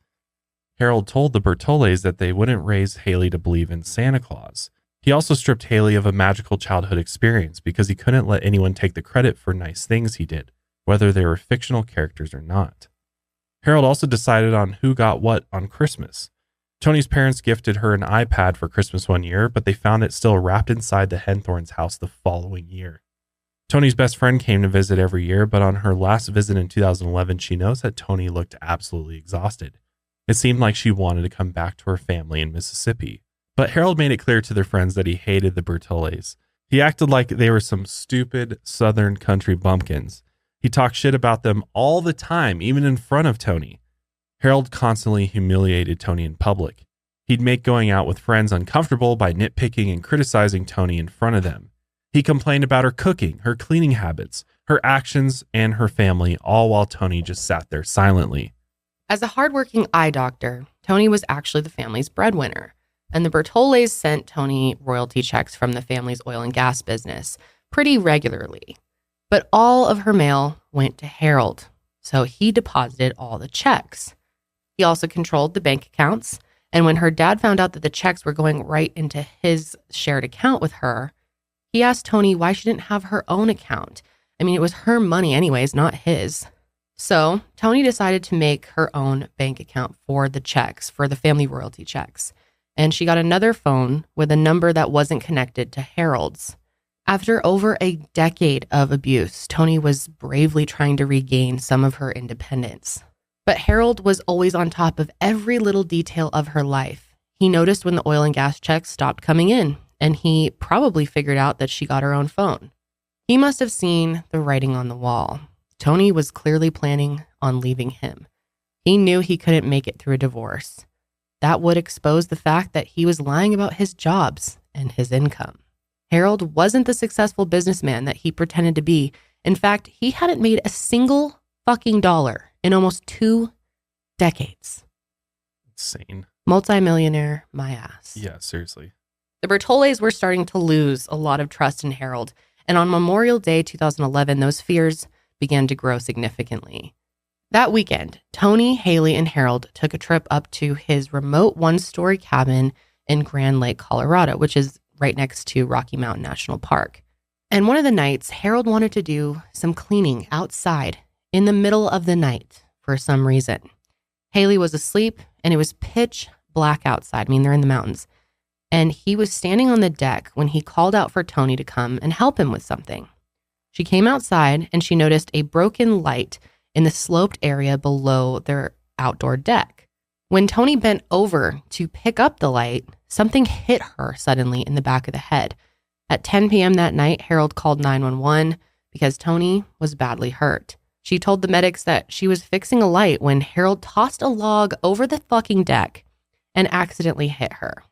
Harold told the Bertolets that they wouldn't raise Haley to believe in Santa Claus. He also stripped Haley of a magical childhood experience because he couldn't let anyone take the credit for nice things he did, whether they were fictional characters or not. Harold also decided on who got what on Christmas. Toni's parents gifted her an iPad for Christmas one year, but they found it still wrapped inside the Henthorns' house the following year. Toni's best friend came to visit every year, but on her last visit in 2011, she noticed that Toni looked absolutely exhausted. It seemed like she wanted to come back to her family in Mississippi. But Harold made it clear to their friends that he hated the Bertolets. He acted like they were some stupid southern country bumpkins. He talked shit about them all the time, even in front of Toni. Harold constantly humiliated Toni in public. He'd make going out with friends uncomfortable by nitpicking and criticizing Toni in front of them. He complained about her cooking, her cleaning habits, her actions, and her family, all while Toni just sat there silently. As a hardworking eye doctor, Toni was actually the family's breadwinner, and the Bertolets sent Toni royalty checks from the family's oil and gas business pretty regularly. But all of her mail went to Harold, so he deposited all the checks. He also controlled the bank accounts, and when her dad found out that the checks were going right into his shared account with her, he asked Toni why she didn't have her own account. I mean, it was her money anyways, not his. So Toni decided to make her own bank account for the checks, for the family royalty checks. And she got another phone with a number that wasn't connected to Harold's. After over a decade of abuse, Toni was bravely trying to regain some of her independence. But Harold was always on top of every little detail of her life. He noticed when the oil and gas checks stopped coming in, and he probably figured out that she got her own phone. He must have seen the writing on the wall. Toni was clearly planning on leaving him. He knew he couldn't make it through a divorce. That would expose the fact that he was lying about his jobs and his income. Harold wasn't the successful businessman that he pretended to be. In fact, he hadn't made a single fucking dollar in almost 2 decades. Insane. Multimillionaire, my ass. Yeah, seriously. The Bertolets were starting to lose a lot of trust in Harold, and on Memorial Day 2011, those fears began to grow significantly. That weekend, Toni, Haley, and Harold took a trip up to his remote one-story cabin in Grand Lake, Colorado, which is right next to Rocky Mountain National Park. And one of the nights, Harold wanted to do some cleaning outside in the middle of the night for some reason. Haley was asleep, and it was pitch black outside. I mean, they're in the mountains. and he was standing on the deck when he called out for Toni to come and help him with something. She came outside and she noticed a broken light in the sloped area below their outdoor deck. When Toni bent over to pick up the light, something hit her suddenly in the back of the head. At 10 p.m. that night, Harold called 911 because Toni was badly hurt. She told the medics that she was fixing a light when Harold tossed a log over the fucking deck and accidentally hit her.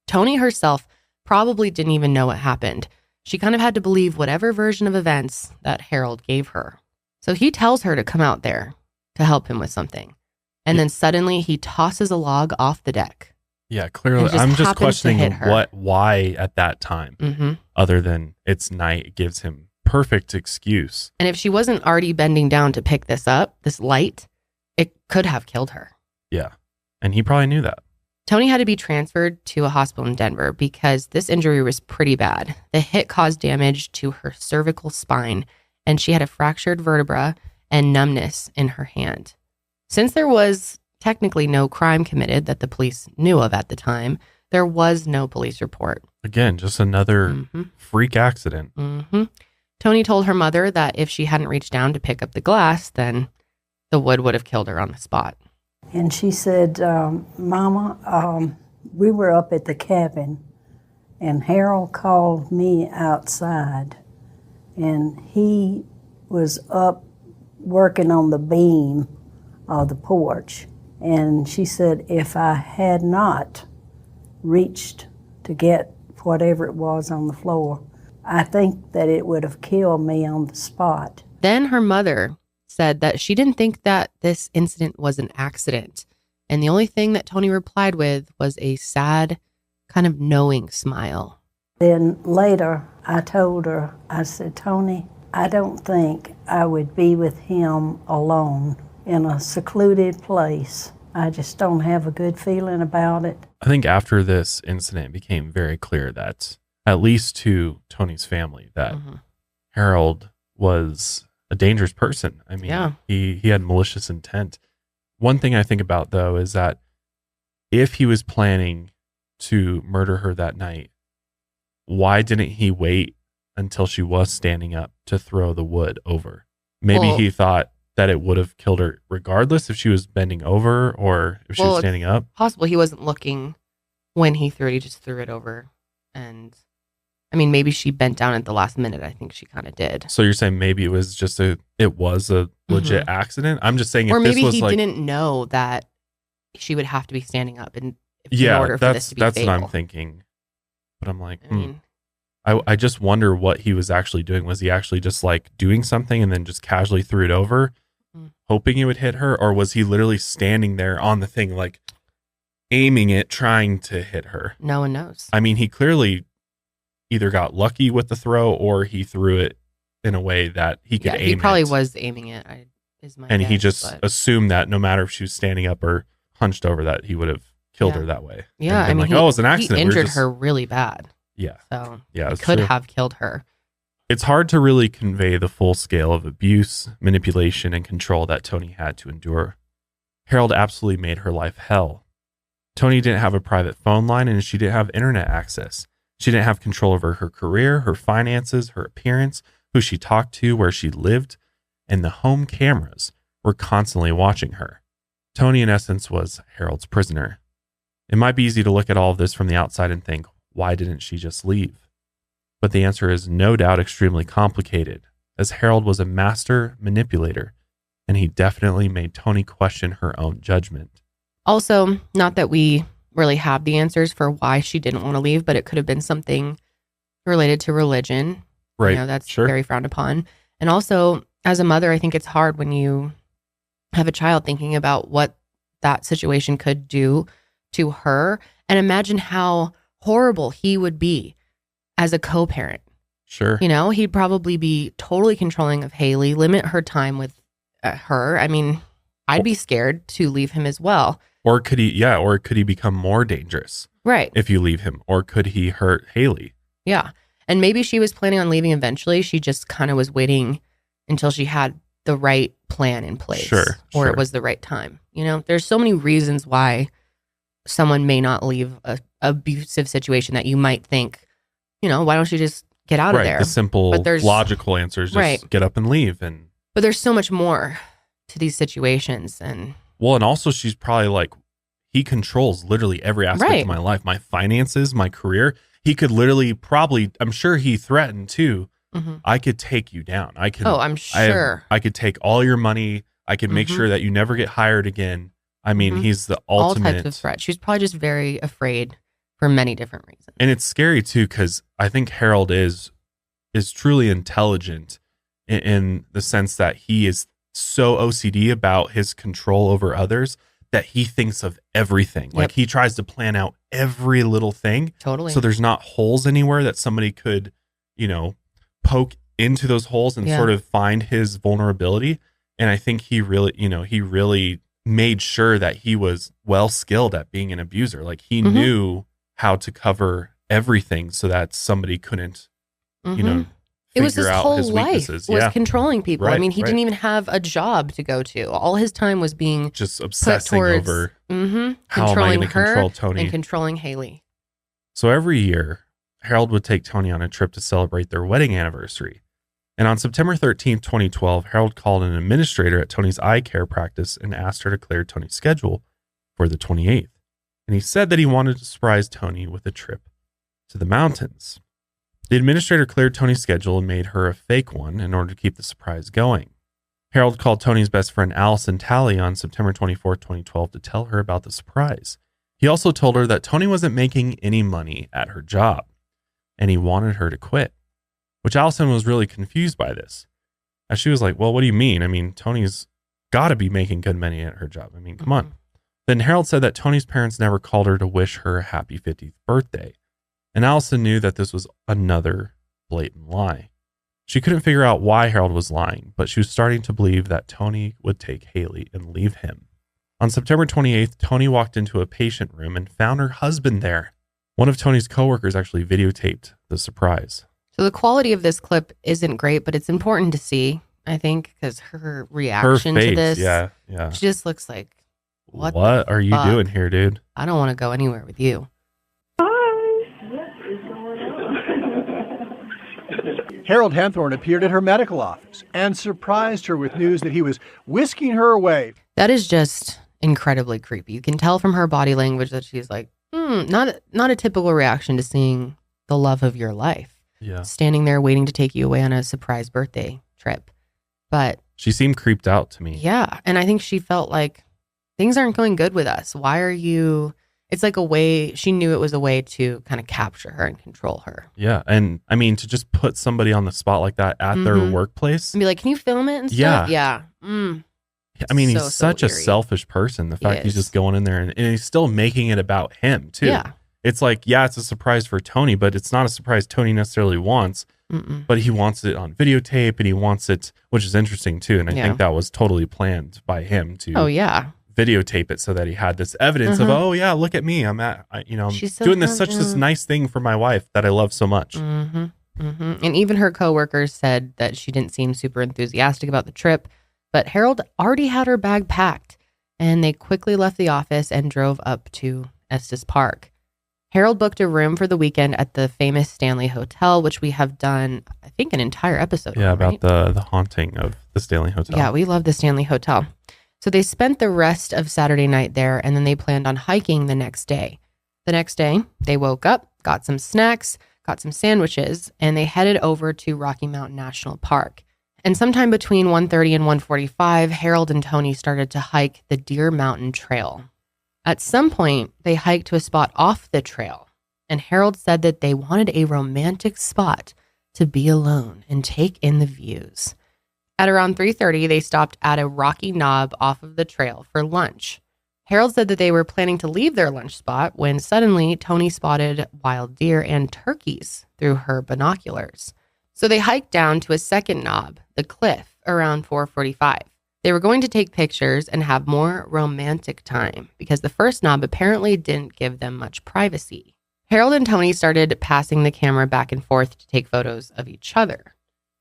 Toni herself probably didn't even know what happened. She kind of had to believe whatever version of events that Harold gave her. So he tells her to come out there to help him with something. And then suddenly he tosses a log off the deck. Yeah, clearly. I'm just questioning why at that time, other than it's night, it gives him perfect excuse. And if she wasn't already bending down to pick this up, this light, it could have killed her. Yeah. And he probably knew that. Toni had to be transferred to a hospital in Denver because this injury was pretty bad. The hit caused damage to her cervical spine, and she had a fractured vertebra and numbness in her hand. Since there was technically no crime committed that the police knew of at the time, there was no police report. Again, just another freak accident. Toni told her mother that if she hadn't reached down to pick up the glass, then the wood would have killed her on the spot. And she said, Mama, we were up at the cabin, and Harold called me outside, and he was up working on the beam of the porch. And she said, if I had not reached to get whatever it was on the floor, I think that it would have killed me on the spot. Then her mother said that she didn't think that this incident was an accident. And the only thing that Toni replied with was a sad, kind of knowing smile. Then later, I told her, I said, Toni, I don't think I would be with him alone in a secluded place. I just don't have a good feeling about it. I think after this incident, it became very clear that, at least to Toni's family, that Harold was a dangerous person. I mean, he had malicious intent. One thing I think about, though, is that if he was planning to murder her that night, why didn't he wait until she was standing up to throw the wood over? Maybe he thought that it would have killed her regardless if she was bending over or if she was standing up. Possible he wasn't looking when he threw it. He just threw it over. And I mean, maybe she bent down at the last minute. I think she kind of did. So you're saying maybe it was just a legit accident? I'm just saying, or if maybe this was he didn't know that she would have to be standing up in order for this to be that's fatal. what I'm thinking. But I'm like, I just wonder what he was actually doing. Was he actually just like doing something and then just casually threw it over, hoping it would hit her? Or was he literally standing there on the thing, like aiming it, trying to hit her? No one knows. I mean, he clearly either got lucky with the throw or he threw it in a way that he could aim it. He probably was aiming it, and he just assumed that no matter if she was standing up or hunched over, that he would have killed her that way. Yeah, I mean, it was an accident. He injured her really bad. Yeah. So yeah, it could have killed her. It's hard to really convey the full scale of abuse, manipulation, and control that Toni had to endure. Harold absolutely made her life hell. Toni didn't have a private phone line and she didn't have internet access. She didn't have control over her career, her finances, her appearance, who she talked to, where she lived, and the home cameras were constantly watching her. Toni, in essence, was Harold's prisoner. It might be easy to look at all of this from the outside and think, why didn't she just leave? But the answer is no doubt extremely complicated, as Harold was a master manipulator, and he definitely made Toni question her own judgment. Also, not that we really have the answers for why she didn't want to leave, but it could have been something related to religion. Right. You know, that's very frowned upon. And also, as a mother, I think it's hard when you have a child thinking about what that situation could do to her. And imagine how horrible he would be as a co-parent. Sure. You know, he'd probably be totally controlling of Haley, limit her time with her. I mean, I'd be scared to leave him as well. Or could he become more dangerous? Right. If you leave him, or could he hurt Haley? Yeah. And maybe she was planning on leaving eventually. She just kind of was waiting until she had the right plan in place. Sure. Or it was the right time. You know, there's so many reasons why someone may not leave a abusive situation that you might think, why don't you just get out of there? The simple, But there's- logical answer is just get up and leave. But there's so much more to these situations. And also she's probably like, he controls literally every aspect of my life, my finances, my career. He could literally I'm sure he threatened too. I could take you down. I'm sure. I could take all your money. I could make sure that you never get hired again. I mean, he's the ultimate. All types of threats. She's probably just very afraid for many different reasons. And it's scary too, because I think Harold is truly intelligent in the sense that he is so OCD about his control over others that he thinks of everything. Yep. Like he tries to plan out every little thing. Totally. So there's not holes anywhere that somebody could, poke into those holes and sort of find his vulnerability. And I think he really made sure that he was well skilled at being an abuser. Like he knew how to cover everything so that somebody couldn't, it was his out whole his life weaknesses. was controlling people. I Right, mean, he right. didn't even have a job to go to. All his time was being Just put obsessing towards over how am I controlling going to her control Toni. and controlling Haley. So every year, Harold would take Toni on a trip to celebrate their wedding anniversary. And on September 13th, 2012, Harold called an administrator at Toni's eye care practice and asked her to clear Toni's schedule for the 28th. And he said that he wanted to surprise Toni with a trip to the mountains. The administrator cleared Toni's schedule and made her a fake one in order to keep the surprise going. Harold called Toni's best friend Allison Talley on September 24th, 2012 to tell her about the surprise. He also told her that Toni wasn't making any money at her job, and he wanted her to quit, which Allison was really confused by this. As she was like, well, what do you mean? I mean, Toni's got to be making good money at her job. I mean, come on. Then Harold said that Toni's parents never called her to wish her a happy 50th birthday. And Allison knew that this was another blatant lie. She couldn't figure out why Harold was lying, but she was starting to believe that Toni would take Haley and leave him. On September 28th, Toni walked into a patient room and found her husband there. One of Toni's coworkers actually videotaped the surprise. So the quality of this clip isn't great, but it's important to see, I think, because her reaction Her face, to this, yeah. she just looks like, what are you fuck? doing here, dude? I don't want to go anywhere with you. Harold Henthorn appeared at her medical office and surprised her with news that he was whisking her away. That is just incredibly creepy. You can tell from her body language that she's like, not a typical reaction to seeing the love of your life. Yeah. Standing there waiting to take you away on a surprise birthday trip. But She seemed creeped out to me. yeah, and I think she felt like things aren't going good with us. Why are you... It's like a way, she knew it was a way to kind of capture her and control her. Yeah. And I mean, to just put somebody on the spot like that at their workplace. And be like, can you film it and stuff? Yeah. Yeah. I mean, So he's such a eerie. selfish person. The fact he's is. just going in there and he's still making it about him too. Yeah. It's like, yeah, it's a surprise for Toni, but it's not a surprise Toni necessarily wants, but he wants it on videotape and he wants it, which is interesting too. And I think that was totally planned by him to Oh, yeah. videotape it so that he had this evidence of, oh yeah, look at me. I'm She's so doing this handsome. nice thing for my wife that I love so much. And even her coworkers said that she didn't seem super enthusiastic about the trip, but Harold already had her bag packed and they quickly left the office and drove up to Estes Park. Harold booked a room for the weekend at the famous Stanley Hotel, which we have done, I think, an entire episode Yeah, on, about right? the haunting of the Stanley Hotel. Yeah, we love the Stanley Hotel. So they spent the rest of Saturday night there, and then they planned on hiking the next day. The next day, they woke up, got some snacks, got some sandwiches, and they headed over to Rocky Mountain National Park. And sometime between 1:30 and 1:45, Harold and Toni started to hike the Deer Mountain Trail. At some point, they hiked to a spot off the trail, and Harold said that they wanted a romantic spot to be alone and take in the views. At around 3:30, they stopped at a rocky knob off of the trail for lunch. Harold said that they were planning to leave their lunch spot when suddenly Toni spotted wild deer and turkeys through her binoculars. So they hiked down to a second knob, the cliff, around 4:45. They were going to take pictures and have more romantic time because the first knob apparently didn't give them much privacy. Harold and Toni started passing the camera back and forth to take photos of each other.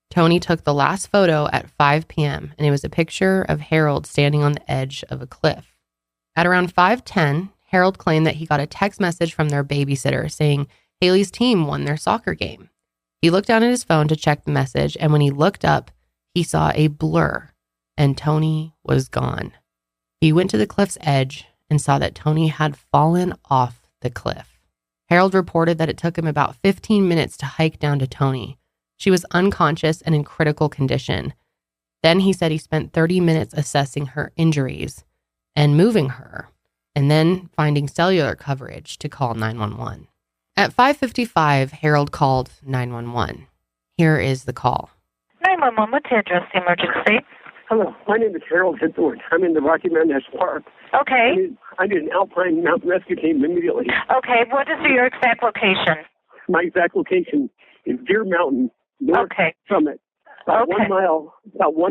Toni took the last photo at 5 p.m. and it was a picture of Harold standing on the edge of a cliff. At around 5:10, Harold claimed that he got a text message from their babysitter saying Haley's team won their soccer game. He looked down at his phone to check the message, and when he looked up, he saw a blur, and Toni was gone. He went to the cliff's edge and saw that Toni had fallen off the cliff. Harold reported that it took him about 15 minutes to hike down to Toni. She was unconscious and in critical condition. Then he said he spent 30 minutes assessing her injuries and moving her, and then finding cellular coverage to call 911. At 5:55, Harold called 911. Here is the call. 911, what's the address, the emergency? Hello, my name is Harold Henthorn. I'm in the Rocky Mountain National Park. Okay. I need an Alpine Mountain Rescue Team immediately. Okay, what is your exact location? My exact location is Deer Mountain, North Summit. About 1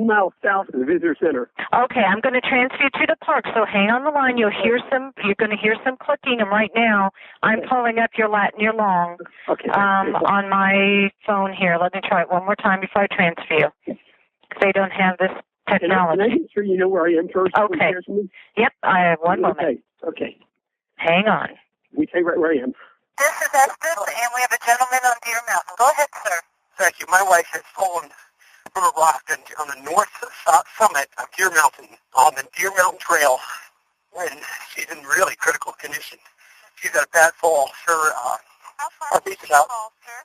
mile south of the visitor center. Okay, I'm going to transfer you to the park, so hang on the line. You're going to hear some clicking, and right now I'm pulling up your lat and your long on my phone here. Let me try it one more time before I transfer you. They don't have this technology. Can I make sure you know where I am first? Okay. Yep, I have one moment. Okay. Hang on. We tell you right where I am. This is Estes, and we have a gentleman on Deer Mountain. Go ahead, sir. Thank you. My wife has fallen from a rock on the north summit of Deer Mountain on the Deer Mountain Trail, and she's in really critical condition. She's had a bad fall. How far did she fall, sir?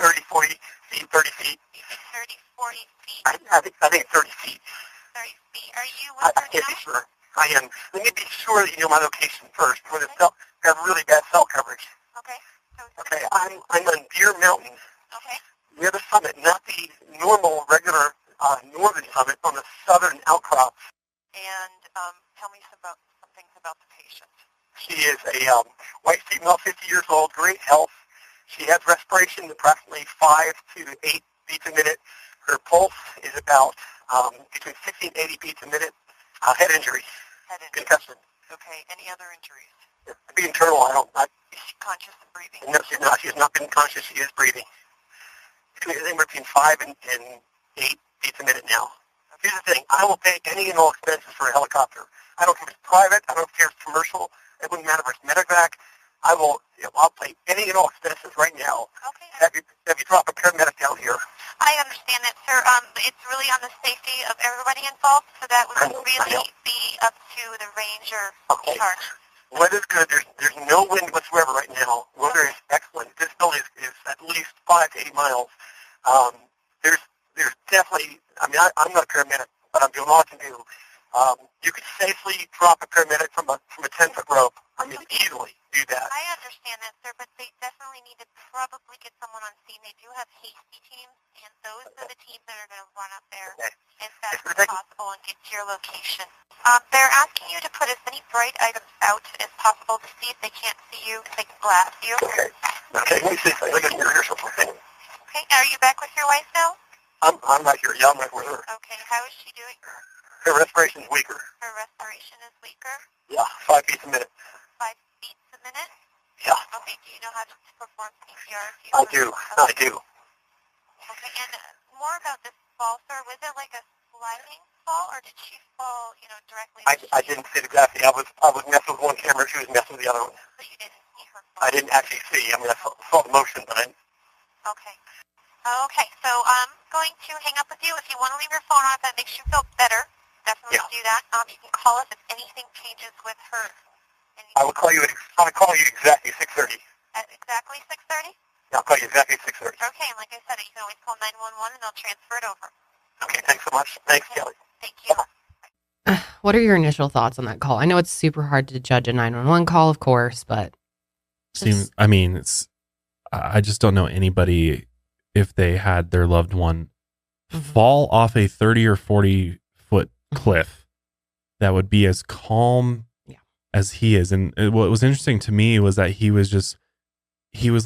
30, 40 feet, 30 feet. 30, 40 feet. I think 30 feet. 30 feet. Are you with her I can't now? be sure. I am. Let me be sure that you know my location first. Where the cell have really bad cell coverage. Okay. Okay. I'm on Deer Mountain. Okay. Near the summit, not the normal, regular northern summit, on the southern outcrop. And tell me some things about the patient. She is a white female, 50 years old, great health. She has respiration approximately 5 to 8 beats a minute. Her pulse is about between 60 and 80 beats a minute. Head injury. Concussion. Okay. Any other injuries? It'd be internal. Is she conscious and breathing? No, she's not. She has not been conscious. She is breathing. Anywhere between 5 and 8 beats a minute now. Here's the thing. I will pay any and all expenses for a helicopter. I don't care if it's private. I don't care if it's commercial. It wouldn't matter if it's medevac. I'll pay any and all expenses right now. Okay. Have you drop a paramedic down here? I understand that, sir. It's really on the safety of everybody involved, so that would really be up to the ranger in charge. Weather's good. There's no wind whatsoever right now. Weather is excellent. This building is at least 5 to 8 miles. There's definitely, I'm not a paramedic, but I'm doing all I can do. You could safely drop a paramedic from a 10-foot rope. Easily do that. I understand that, sir, but they definitely need to probably get someone on scene. They do have hasty teams, and those are the teams that are going to run up there as fast as possible and get to your location. They're asking you to put as many bright items out as possible to see if they can't see you, if they can blast you. Okay, let me see if I can hear something. Okay, are you back with your wife now? I'm right here. Yeah, I'm right with her. Okay, how is she doing? Her respiration is weaker. Her respiration is weaker? Yeah, 5 beats a minute. 5 beats a minute? Yeah. Okay, do you know how to perform CPR? I do. Okay, and more about this fall, sir. Was it like a sliding fall, or did she fall, directly? I didn't see it exactly. I was messing with one camera. She was messing with the other one. So you didn't see her fall? I didn't actually see. I saw the motion, but I didn't. Okay. Okay, so I'm going to hang up with you. If you want to leave your phone on, if that makes you feel better, definitely do that. You can call us if anything changes with her. I will call you exactly 6:30. At exactly 6:30? Yeah, I'll call you exactly 6:30. Okay, and like I said, you can always call 911 and they'll transfer it over. Okay, thanks so much. Thanks, Kelly. Thank you. What are your initial thoughts on that call? I know it's super hard to judge a 911 call, of course, but I just don't know anybody, if they had their loved one fall off a 30 or 40 foot cliff, that would be as calm as he is. And what was interesting to me was that he was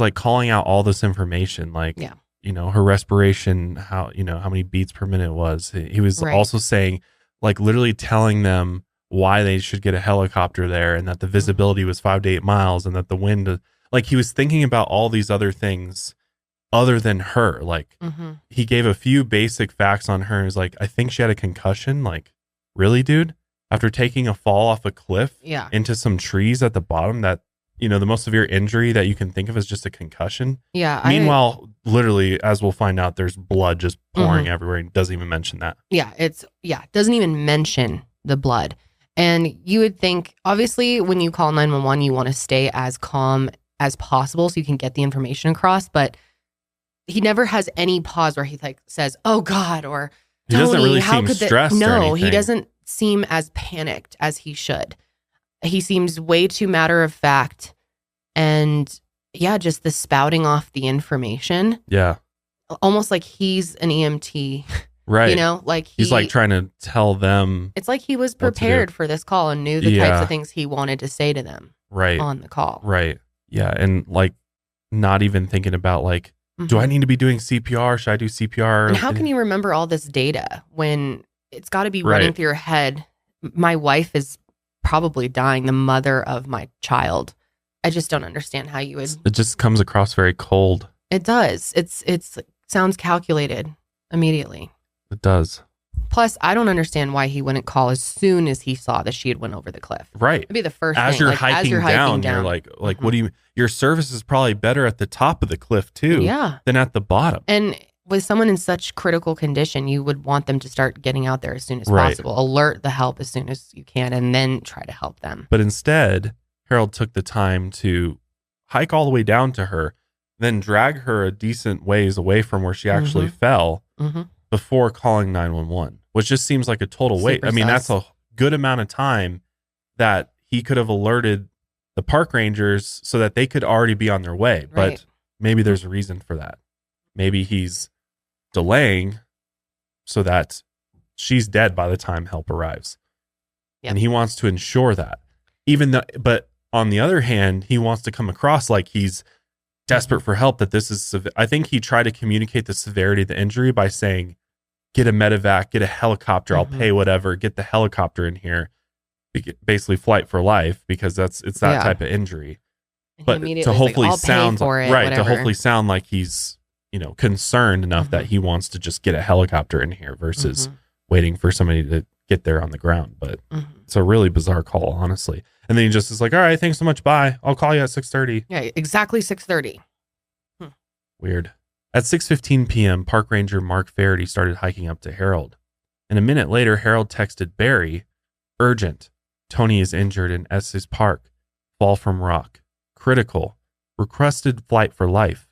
like calling out all this information, like, her respiration, how many beats per minute it was. He was also saying, like, literally telling them why they should get a helicopter there, and that the visibility was 5 to 8 miles, and that the wind, like, he was thinking about all these other things other than her. Like, he gave a few basic facts on her. He's like, I think she had a concussion. Like, really, dude? after taking a fall off a cliff Yeah. into some trees at the bottom, that, you know, the most severe injury that you can think of is just a concussion. Yeah. Meanwhile, literally, as we'll find out, there's blood just pouring everywhere. And doesn't even mention that. Yeah. Doesn't even mention the blood. And you would think, obviously, when you call 911, you want to stay as calm as possible so you can get the information across. But he never has any pause where he like says, "Oh God," or he doesn't really seem stressed. No, he doesn't seem as panicked as he should. He seems way too matter of fact. And yeah, just the spouting off the information. Yeah. Almost like he's an EMT. Right. You know, like he's like trying to tell them. It's like he was prepared for this call and knew the types of things he wanted to say to them on the call. Right. Yeah. And like not even thinking about like, do I need to be doing CPR? Should I do CPR? And how can you remember all this data when it's got to be running through your head? My wife is probably dying, the mother of my child. I just don't understand how you would. It just comes across very cold. It does. It sounds calculated immediately. It does. Plus, I don't understand why he wouldn't call as soon as he saw that she had went over the cliff. Right. It'd be the first as thing. You're like, hiking as you're down, hiking down, you're like, what do you? Your service is probably better at the top of the cliff too. Yeah. Than at the bottom. And with someone in such critical condition, you would want them to start getting out there as soon as possible. Alert the help as soon as you can, and then try to help them. But instead, Harold took the time to hike all the way down to her, then drag her a decent ways away from where she actually fell before calling 911, which just seems like a total waste. I mean, that's a good amount of time that he could have alerted the park rangers so that they could already be on their way. Right. But maybe there's a reason for that. Maybe he's delaying so that she's dead by the time help arrives. Yep. And he wants to ensure that. But on the other hand, he wants to come across like he's desperate for help, that this is I think he tried to communicate the severity of the injury by saying, get a medevac, get a helicopter, I'll pay whatever, get the helicopter in here, basically flight for life, because it's that type of injury. But to hopefully sound to hopefully sound like he's, you know, concerned enough that he wants to just get a helicopter in here versus waiting for somebody to get there on the ground. But it's a really bizarre call, honestly. And then he just is like, all right, thanks so much, bye, I'll call you at 6:30. Yeah, exactly 6:30. Weird. At 6:15 p.m., park ranger Mark Faraday started hiking up to Harold. And a minute later, Harold texted Barry, urgent, Toni is injured in Estes Park, fall from rock, critical, requested flight for life,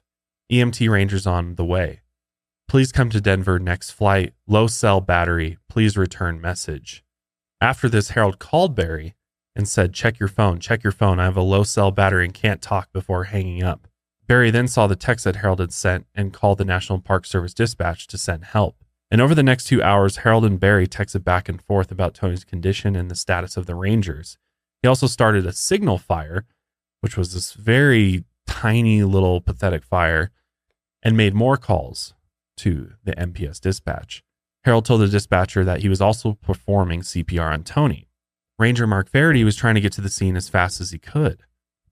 EMT rangers on the way. Please come to Denver next flight, low cell battery, please return message. After this, Harold called Barry and said, check your phone, I have a low cell battery and can't talk, before hanging up. Barry then saw the text that Harold had sent and called the National Park Service dispatch to send help. And over the next 2 hours, Harold and Barry texted back and forth about Toni's condition and the status of the Rangers. He also started a signal fire, which was this very tiny little pathetic fire, and made more calls to the MPS dispatch. Harold told the dispatcher that he was also performing CPR on Toni. Ranger Mark Faraday was trying to get to the scene as fast as he could,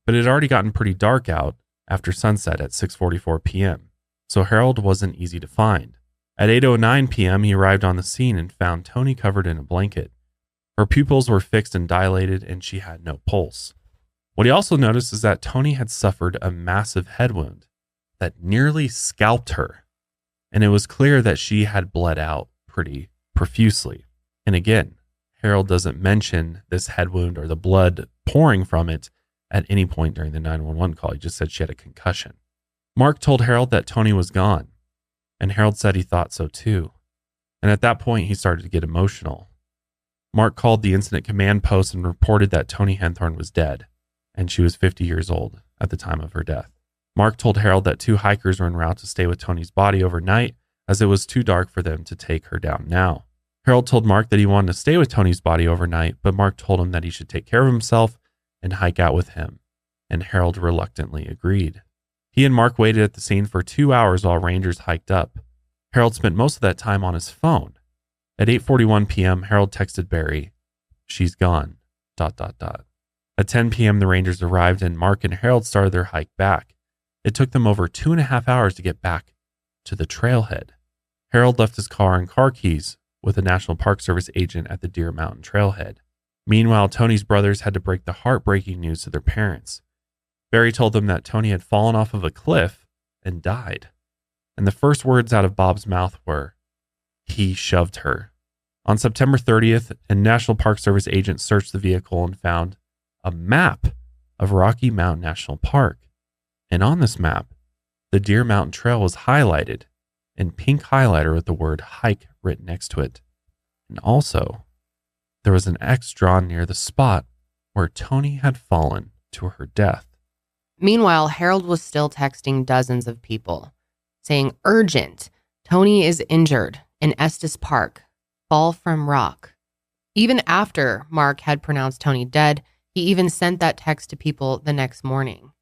but it had already gotten pretty dark out after sunset at 6:44 p.m., so Harold wasn't easy to find. At 8:09 p.m., he arrived on the scene and found Toni covered in a blanket. Her pupils were fixed and dilated, and she had no pulse. What he also noticed is that Toni had suffered a massive head wound that nearly scalped her, and it was clear that she had bled out pretty profusely. And again, Harold doesn't mention this head wound or the blood pouring from it at any point during the 911 call. He just said she had a concussion. Mark told Harold that Toni was gone, and Harold said he thought so too. And at that point, he started to get emotional. Mark called the incident command post and reported that Toni Henthorn was dead, and she was 50 years old at the time of her death. Mark told Harold that 2 hikers were en route to stay with Toni's body overnight, as it was too dark for them to take her down now. Harold told Mark that he wanted to stay with Toni's body overnight, but Mark told him that he should take care of himself and hike out with him, and Harold reluctantly agreed. He and Mark waited at the scene for 2 hours while rangers hiked up. Harold spent most of that time on his phone. At 8:41 p.m., Harold texted Barry, she's gone, ... At 10 p.m., the rangers arrived, and Mark and Harold started their hike back. It took them over 2.5 hours to get back to the trailhead. Harold left his car and car keys with a National Park Service agent at the Deer Mountain trailhead. Meanwhile, Toni's brothers had to break the heartbreaking news to their parents. Barry told them that Toni had fallen off of a cliff and died. And the first words out of Bob's mouth were, "He shoved her." On September 30th, a National Park Service agent searched the vehicle and found a map of Rocky Mountain National Park. And on this map, the Deer Mountain Trail was highlighted in pink highlighter with the word hike written next to it. And also, there was an X drawn near the spot where Toni had fallen to her death. Meanwhile, Harold was still texting dozens of people, saying, "Urgent, Toni is injured in Estes Park, fall from rock." Even after Mark had pronounced Toni dead, he even sent that text to people the next morning.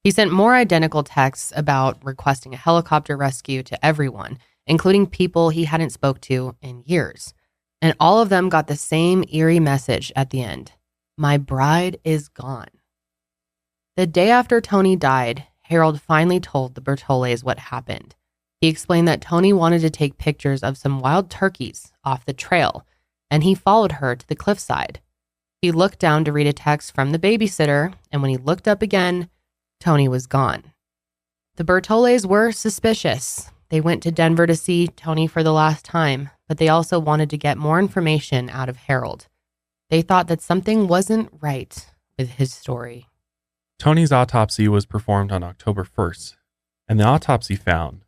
He sent more identical texts about requesting a helicopter rescue to everyone, including people he hadn't spoke to in years. And all of them got the same eerie message at the end: "My bride is gone." The day after Toni died, Harold finally told the Bertolets what happened. He explained that Toni wanted to take pictures of some wild turkeys off the trail, and he followed her to the cliffside. He looked down to read a text from the babysitter, and when he looked up again, Toni was gone. The Bertolets were suspicious. They went to Denver to see Toni for the last time, but they also wanted to get more information out of Harold. They thought that something wasn't right with his story. Toni's autopsy was performed on October 1st, and the autopsy found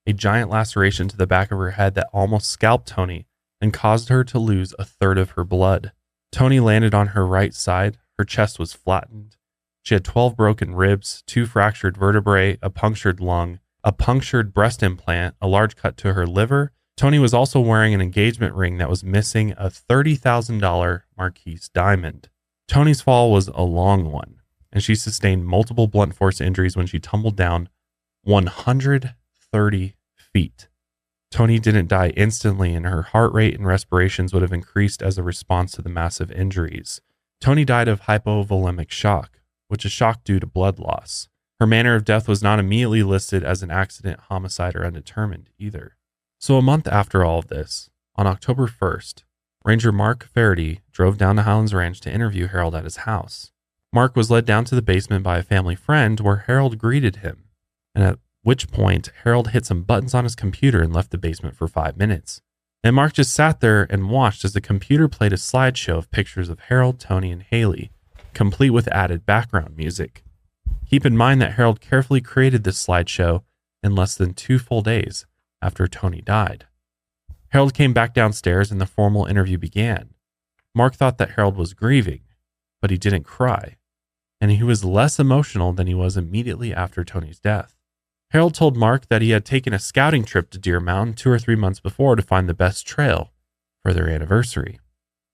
a giant laceration to the back of her head that almost scalped Toni and caused her to lose a third of her blood. Toni landed on her right side. Her chest was flattened. She had 12 broken ribs, 2 fractured vertebrae, a punctured lung, a punctured breast implant, a large cut to her liver. Toni was also wearing an engagement ring that was missing a $30,000 Marquise diamond. Toni's fall was a long one, and she sustained multiple blunt force injuries when she tumbled down 130 feet. Toni didn't die instantly, and her heart rate and respirations would have increased as a response to the massive injuries. Toni died of hypovolemic shock, which is shock due to blood loss. Her manner of death was not immediately listed as an accident, homicide, or undetermined either. So a month after all of this, on October 1st, Ranger Mark Faraday drove down to Highlands Ranch to interview Harold at his house. Mark was led down to the basement by a family friend where Harold greeted him, and at which point Harold hit some buttons on his computer and left the basement for 5 minutes. And Mark just sat there and watched as the computer played a slideshow of pictures of Harold, Toni, and Haley, complete with added background music. Keep in mind that Harold carefully created this slideshow in less than 2 full days after Toni died. Harold came back downstairs and the formal interview began. Mark thought that Harold was grieving, but he didn't cry, and he was less emotional than he was immediately after Toni's death. Harold told Mark that he had taken a scouting trip to Deer Mountain 2 or 3 months before to find the best trail for their anniversary.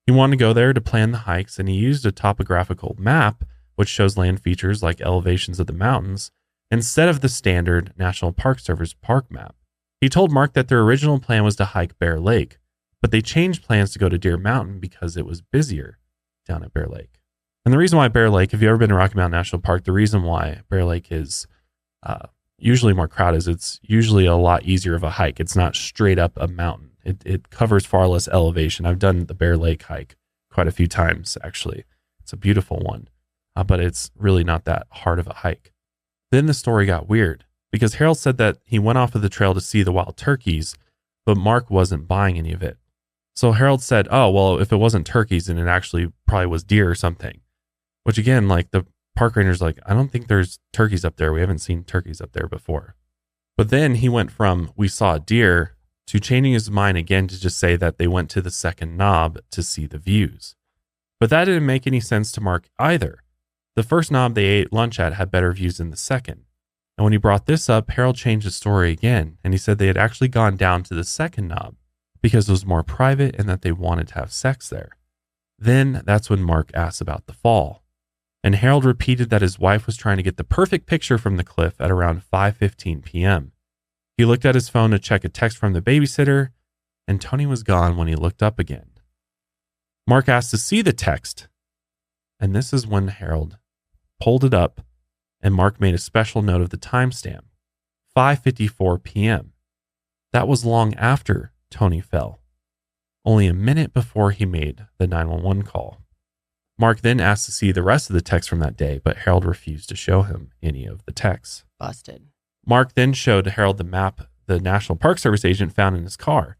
He wanted to go there to plan the hikes, and he used a topographical map which shows land features like elevations of the mountains instead of the standard National Park Service park map. He told Mark that their original plan was to hike Bear Lake, but they changed plans to go to Deer Mountain because it was busier down at Bear Lake. And the reason why Bear Lake, if you've ever been to Rocky Mountain National Park, the reason why Bear Lake is usually more crowded is it's usually a lot easier of a hike. It's not straight up a mountain. It covers far less elevation. I've done the Bear Lake hike quite a few times, actually. It's a beautiful one, but it's really not that hard of a hike. Then the story got weird because Harold said that he went off of the trail to see the wild turkeys, but Mark wasn't buying any of it. So Harold said, oh, well, if it wasn't turkeys, then it actually probably was deer or something. Which again, like the park ranger's like, I don't think there's turkeys up there. We haven't seen turkeys up there before. But then he went from, we saw a deer, to changing his mind again to just say that they went to the second knob to see the views. But that didn't make any sense to Mark either. The first knob they ate lunch at had better views than the second. And when he brought this up, Harold changed the story again, and he said they had actually gone down to the second knob because it was more private and that they wanted to have sex there. Then that's when Mark asked about the fall. And Harold repeated that his wife was trying to get the perfect picture from the cliff at around 5:15 p.m. He looked at his phone to check a text from the babysitter, and Toni was gone when he looked up again. Mark asked to see the text, and this is when Harold pulled it up, and Mark made a special note of the timestamp, 5:54 p.m. That was long after Toni fell, only a minute before he made the 911 call. Mark then asked to see the rest of the texts from that day, but Harold refused to show him any of the texts. Busted. Mark then showed Harold the map the National Park Service agent found in his car.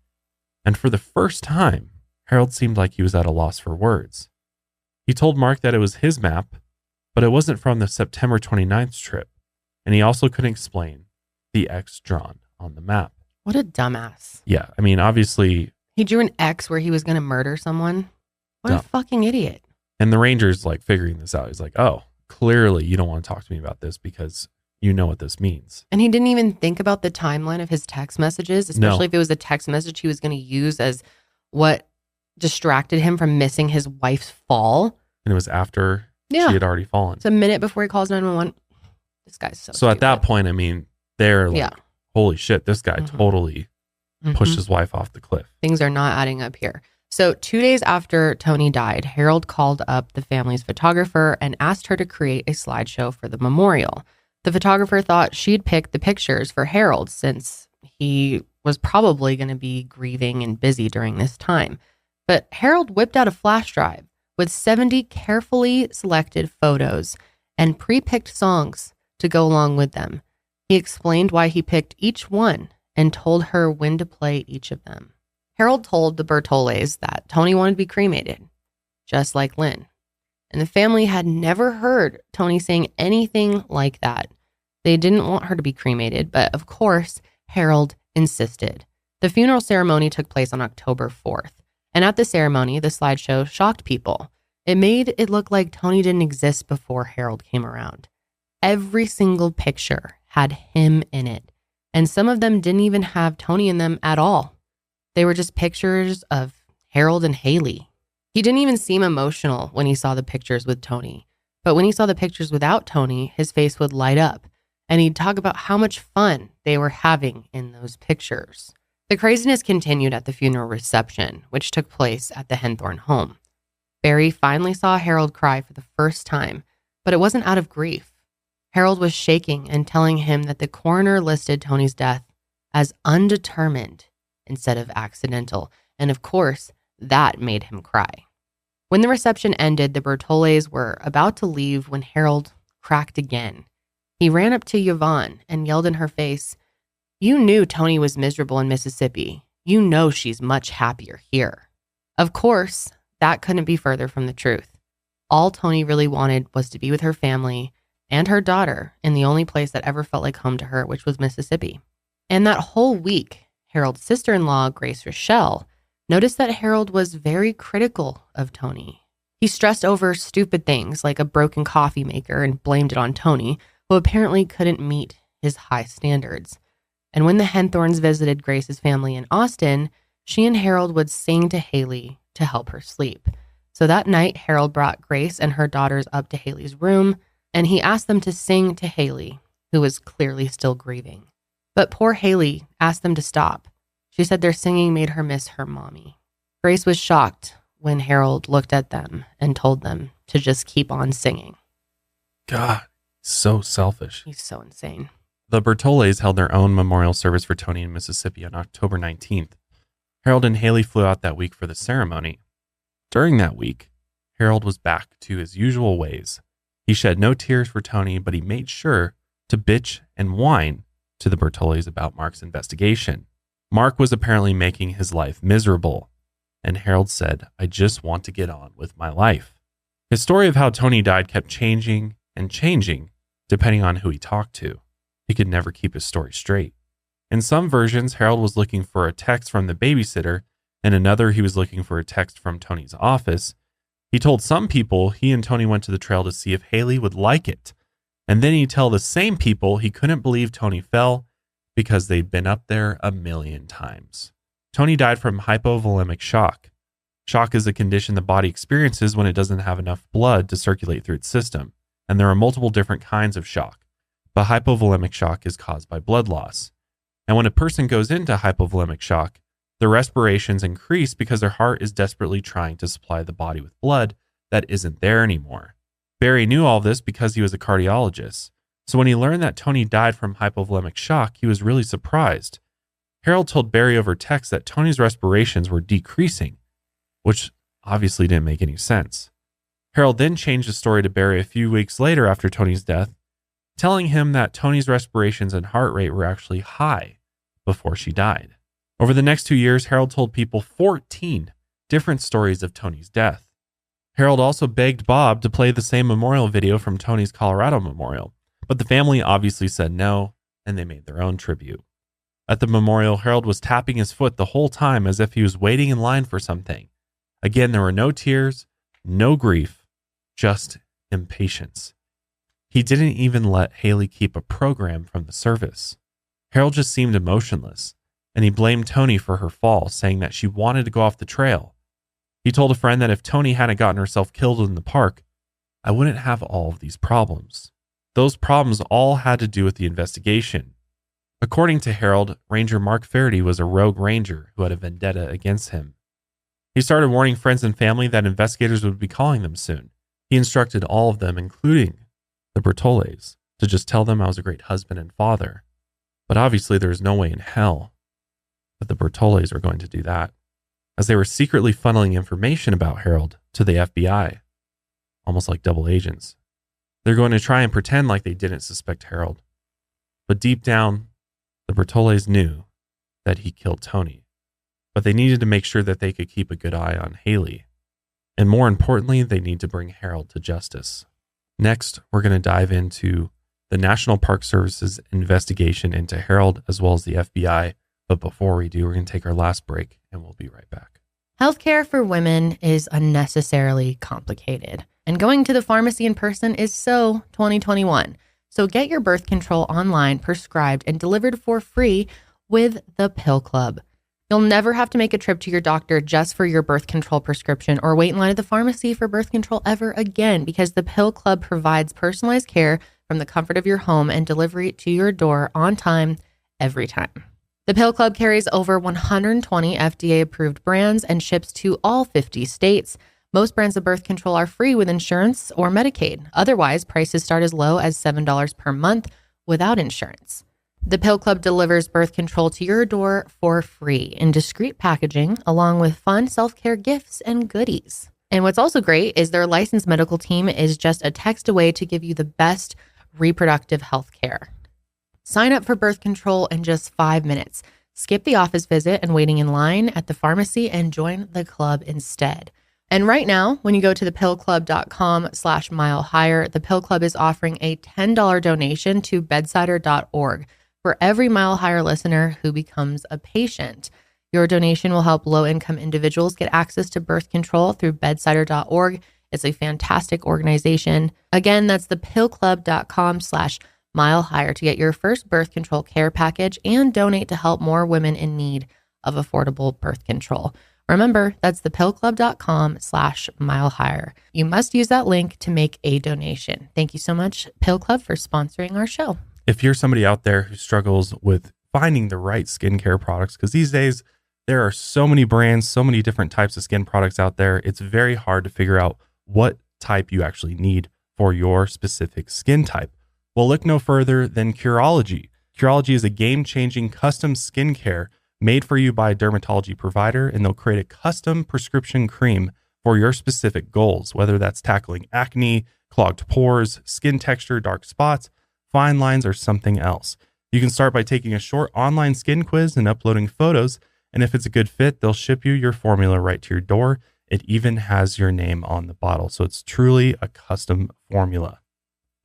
And for the first time, Harold seemed like he was at a loss for words. He told Mark that it was his map, but it wasn't from the September 29th trip. And he also couldn't explain the X drawn on the map. What a dumbass. Yeah, I mean, obviously. He drew an X where he was going to murder someone. What a fucking idiot. And the ranger's like figuring this out. He's like, oh, clearly you don't want to talk to me about this because you know what this means. And he didn't even think about the timeline of his text messages, especially if it was a text message he was going to use as what distracted him from missing his wife's fall. And it was after she had already fallen. It's a minute before he calls 911. This guy's so stupid. At that point, I mean, they're like, holy shit, this guy totally pushed his wife off the cliff. Things are not adding up here. So 2 days after Toni died, Harold called up the family's photographer and asked her to create a slideshow for the memorial. The photographer thought she'd pick the pictures for Harold since he was probably going to be grieving and busy during this time. But Harold whipped out a flash drive with 70 carefully selected photos and pre-picked songs to go along with them. He explained why he picked each one and told her when to play each of them. Harold told the Bertolets that Toni wanted to be cremated, just like Lynn. And the family had never heard Toni saying anything like that. They didn't want her to be cremated, but of course, Harold insisted. The funeral ceremony took place on October 4th. And at the ceremony, the slideshow shocked people. It made it look like Toni didn't exist before Harold came around. Every single picture had him in it. And some of them didn't even have Toni in them at all. They were just pictures of Harold and Haley. He didn't even seem emotional when he saw the pictures with Toni. But when he saw the pictures without Toni, his face would light up. And he'd talk about how much fun they were having in those pictures. The craziness continued at the funeral reception, which took place at the Henthorn home. Barry finally saw Harold cry for the first time, but it wasn't out of grief. Harold was shaking and telling him that the coroner listed Toni's death as undetermined instead of accidental. And of course, that made him cry. When the reception ended, the Bertolets were about to leave when Harold cracked again. He ran up to Yvonne and yelled in her face, "You knew Toni was miserable in Mississippi. You know she's much happier here." Of course, that couldn't be further from the truth. All Toni really wanted was to be with her family and her daughter in the only place that ever felt like home to her, which was Mississippi. And that whole week, Harold's sister-in-law, Grace Rochelle, noticed that Harold was very critical of Toni. He stressed over stupid things like a broken coffee maker and blamed it on Toni, who apparently couldn't meet his high standards. And when the Henthorns visited Grace's family in Austin, she and Harold would sing to Haley to help her sleep. So that night, Harold brought Grace and her daughters up to Haley's room, and he asked them to sing to Haley, who was clearly still grieving. But poor Haley asked them to stop. She said their singing made her miss her mommy. Grace was shocked when Harold looked at them and told them to just keep on singing. God, so selfish. He's so insane. The Bertolets held their own memorial service for Toni in Mississippi on October 19th. Harold and Haley flew out that week for the ceremony. During that week, Harold was back to his usual ways. He shed no tears for Toni, but he made sure to bitch and whine to the Bertolets about Mark's investigation. Mark was apparently making his life miserable, and Harold said, "I just want to get on with my life." His story of how Toni died kept changing and changing depending on who he talked to. He could never keep his story straight. In some versions, Harold was looking for a text from the babysitter. In another, he was looking for a text from Toni's office. He told some people he and Toni went to the trail to see if Haley would like it. And then he'd tell the same people he couldn't believe Toni fell because they'd been up there 1,000,000 times. Toni died from hypovolemic shock. Shock is a condition the body experiences when it doesn't have enough blood to circulate through its system. And there are multiple different kinds of shock. But hypovolemic shock is caused by blood loss. And when a person goes into hypovolemic shock, their respirations increase because their heart is desperately trying to supply the body with blood that isn't there anymore. Barry knew all this because he was a cardiologist. So when he learned that Toni died from hypovolemic shock, he was really surprised. Harold told Barry over text that Toni's respirations were decreasing, which obviously didn't make any sense. Harold then changed the story to Barry a few weeks later after Toni's death, telling him that Toni's respirations and heart rate were actually high before she died. Over the next 2 years, Harold told people 14 different stories of Toni's death. Harold also begged Bob to play the same memorial video from Toni's Colorado memorial, but the family obviously said no, and they made their own tribute. At the memorial, Harold was tapping his foot the whole time as if he was waiting in line for something. Again, there were no tears, no grief, just impatience. He didn't even let Haley keep a program from the service. Harold just seemed emotionless, and he blamed Toni for her fall, saying that she wanted to go off the trail. He told a friend that if Toni hadn't gotten herself killed in the park, I wouldn't have all of these problems. Those problems all had to do with the investigation. According to Harold, Ranger Mark Faraday was a rogue ranger who had a vendetta against him. He started warning friends and family that investigators would be calling them soon. He instructed all of them, including the Bertolets, to just tell them I was a great husband and father. But obviously there was no way in hell that the Bertolets were going to do that, as they were secretly funneling information about Harold to the FBI, almost like double agents. They're going to try and pretend like they didn't suspect Harold. But deep down, the Bertolets knew that he killed Toni. But they needed to make sure that they could keep a good eye on Haley. And more importantly, they need to bring Harold to justice. Next, we're going to dive into the National Park Service's investigation into Harold as well as the FBI. But before we do, we're going to take our last break and we'll be right back. Healthcare for women is unnecessarily complicated, and going to the pharmacy in person is so 2021. So get your birth control online, prescribed, and delivered for free with the Pill Club. You'll never have to make a trip to your doctor just for your birth control prescription or wait in line at the pharmacy for birth control ever again, because the Pill Club provides personalized care from the comfort of your home and delivery to your door on time, every time. The Pill Club carries over 120 FDA-approved brands and ships to all 50 states. Most brands of birth control are free with insurance or Medicaid. Otherwise, prices start as low as $7 per month without insurance. The Pill Club delivers birth control to your door for free in discreet packaging, along with fun self-care gifts and goodies. And what's also great is their licensed medical team is just a text away to give you the best reproductive health care. Sign up for birth control in just 5 minutes. Skip the office visit and waiting in line at the pharmacy and join the club instead. And right now, when you go to thepillclub.com/milehigher, the Pill Club is offering a $10 donation to bedsider.org for every Mile Higher listener who becomes a patient. Your donation will help low-income individuals get access to birth control through bedsider.org. It's a fantastic organization. Again, that's thepillclub.com/milehigher to get your first birth control care package and donate to help more women in need of affordable birth control. Remember, that's thepillclub.com/milehigher. You must use that link to make a donation. Thank you so much, Pill Club, for sponsoring our show. If you're somebody out there who struggles with finding the right skincare products, because these days there are so many brands, so many different types of skin products out there, it's very hard to figure out what type you actually need for your specific skin type. Well, look no further than Curology. Curology is a game-changing custom skincare made for you by a dermatology provider, and they'll create a custom prescription cream for your specific goals, whether that's tackling acne, clogged pores, skin texture, dark spots, fine lines, or something else. You can start by taking a short online skin quiz and uploading photos, and if it's a good fit, they'll ship you your formula right to your door. It even has your name on the bottle, so it's truly a custom formula.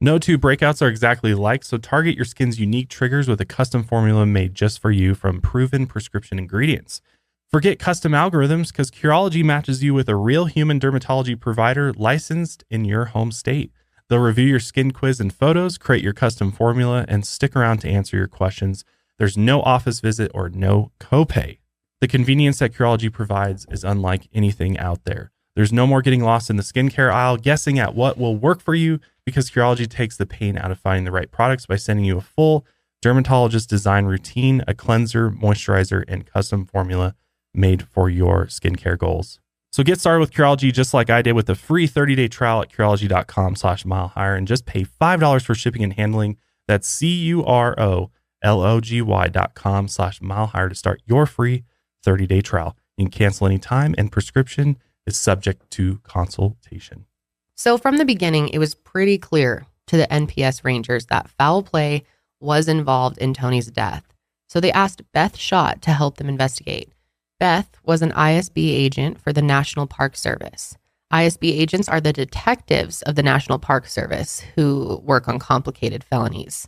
No two breakouts are exactly alike, so target your skin's unique triggers with a custom formula made just for you from proven prescription ingredients. Forget custom algorithms, because Curology matches you with a real human dermatology provider licensed in your home state. They'll review your skin quiz and photos, create your custom formula, and stick around to answer your questions. There's no office visit or no copay. The convenience that Curology provides is unlike anything out there. There's no more getting lost in the skincare aisle, guessing at what will work for you, because Curology takes the pain out of finding the right products by sending you a full dermatologist design routine, a cleanser, moisturizer, and custom formula made for your skincare goals. So get started with Curology just like I did with a free 30-day trial at Curology.com/milehigher and just pay $5 for shipping and handling. That's Curology.com/milehigher to start your free 30-day trial. You can cancel anytime, and prescription is subject to consultation. So from the beginning, it was pretty clear to the NPS Rangers that foul play was involved in Toni's death. So they asked Beth Schott to help them investigate. Beth was an ISB agent for the National Park Service. ISB agents are the detectives of the National Park Service who work on complicated felonies.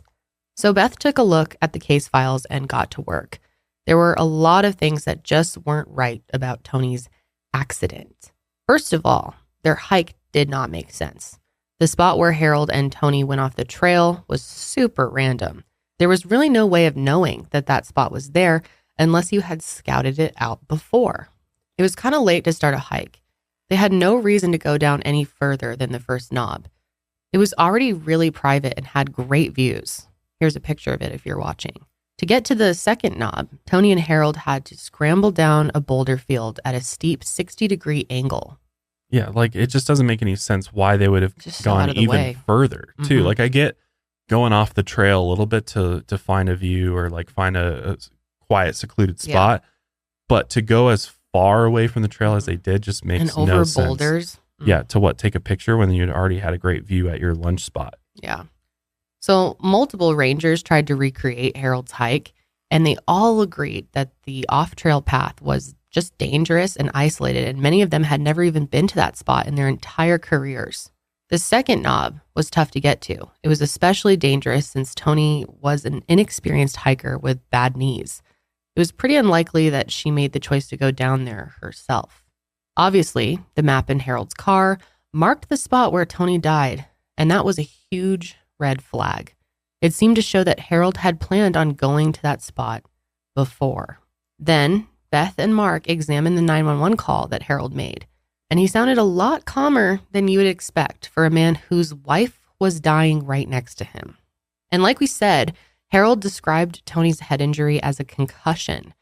So Beth took a look at the case files and got to work. There were a lot of things that just weren't right about Toni's accident. First of all, their hike did not make sense. The spot where Harold and Toni went off the trail was super random. There was really no way of knowing that that spot was there unless you had scouted it out before. It was kind of late to start a hike. They had no reason to go down any further than the first knob. It was already really private and had great views. Here's a picture of it if you're watching. To get to the second knob, Toni and Harold had to scramble down a boulder field at a steep 60-degree angle. Yeah, like it just doesn't make any sense why they would have Just gone out of the even way. further too. Mhm. Like I get going off the trail a little bit to find a view or like find a quiet, secluded Yeah. spot, but to go as far away from the trail as they did just makes And over no sense. boulders. Yeah, to what? Take a picture when you'd already had a great view at your lunch spot. Yeah. So multiple rangers tried to recreate Harold's hike, and they all agreed that the off-trail path was just dangerous and isolated, and many of them had never even been to that spot in their entire careers. The second knob was tough to get to. It was especially dangerous since Toni was an inexperienced hiker with bad knees. It was pretty unlikely that she made the choice to go down there herself. Obviously, the map in Harold's car marked the spot where Toni died, and that was a huge red flag. It seemed to show that Harold had planned on going to that spot before. Then, Beth and Mark examined the 911 call that Harold made, and he sounded a lot calmer than you would expect for a man whose wife was dying right next to him. And like we said, Harold described Toni's head injury as a concussion.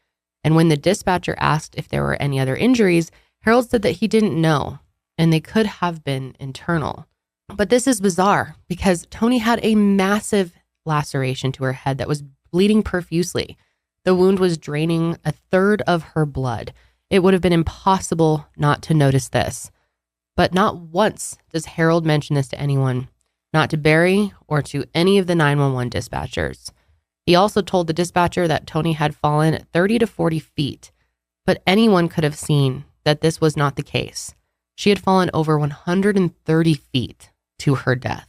And when the dispatcher asked if there were any other injuries, Harold said that he didn't know, and they could have been internal. But this is bizarre because Toni had a massive laceration to her head that was bleeding profusely. The wound was draining a third of her blood. It would have been impossible not to notice this. But not once does Harold mention this to anyone, not to Barry or to any of the 911 dispatchers. He also told the dispatcher that Toni had fallen 30 to 40 feet, but anyone could have seen that this was not the case. She had fallen over 130 feet to her death.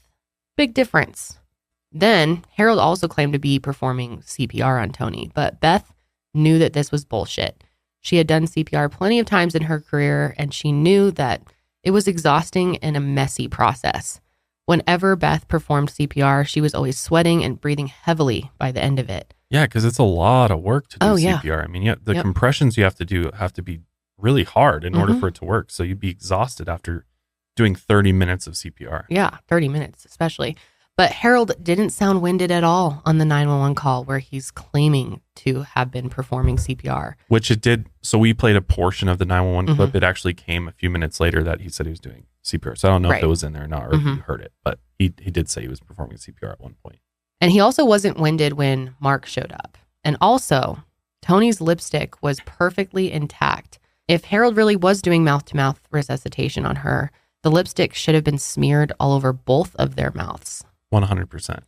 Big difference. Then, Harold also claimed to be performing CPR on Toni, but Beth knew that this was bullshit. She had done CPR plenty of times in her career, and she knew that it was exhausting and a messy process. Whenever Beth performed CPR, she was always sweating and breathing heavily by the end of it. Yeah, because it's a lot of work to do CPR. I mean, yeah, the compressions you have to do have to be really hard in order for it to work. So you'd be exhausted after doing 30 minutes of CPR. Yeah, 30 minutes especially. But Harold didn't sound winded at all on the 911 call where he's claiming to have been performing CPR. Which it did. So we played a portion of the 911 clip. It actually came a few minutes later that he said he was doing CPR. So I don't know if it was in there or not, or if you heard it. But he did say he was performing CPR at one point. And he also wasn't winded when Mark showed up. And also, Toni's lipstick was perfectly intact. If Harold really was doing mouth-to-mouth resuscitation on her, the lipstick should have been smeared all over both of their mouths. 100%.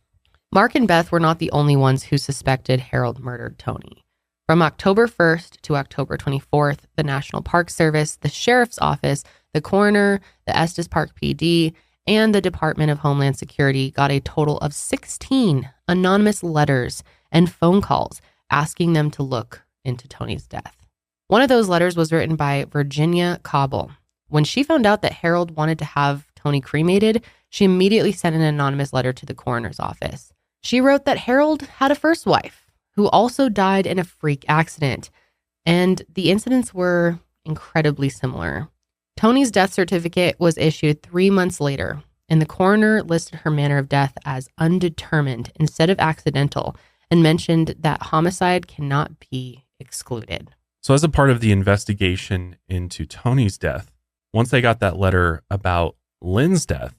Mark and Beth were not the only ones who suspected Harold murdered Toni. From October 1st to October 24th, the National Park Service, the Sheriff's Office, the Coroner, the Estes Park PD, and the Department of Homeland Security got a total of 16 anonymous letters and phone calls asking them to look into Toni's death. One of those letters was written by Virginia Cobble. When she found out that Harold wanted to have Toni cremated, she immediately sent an anonymous letter to the coroner's office. She wrote that Harold had a first wife who also died in a freak accident, and the incidents were incredibly similar. Toni's death certificate was issued 3 months later, and the coroner listed her manner of death as undetermined instead of accidental and mentioned that homicide cannot be excluded. So as a part of the investigation into Toni's death, once they got that letter about Lynn's death,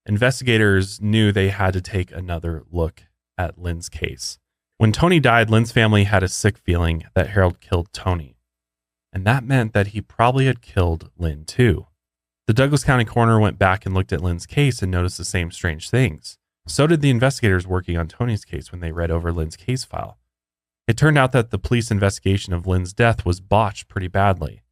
investigators knew they had to take another look at Lynn's case. When Toni died, Lynn's family had a sick feeling that Harold killed Toni. And that meant that he probably had killed Lynn too. The Douglas County coroner went back and looked at Lynn's case and noticed the same strange things. So did the investigators working on Toni's case when they read over Lynn's case file. It turned out that the police investigation of Lynn's death was botched pretty badly.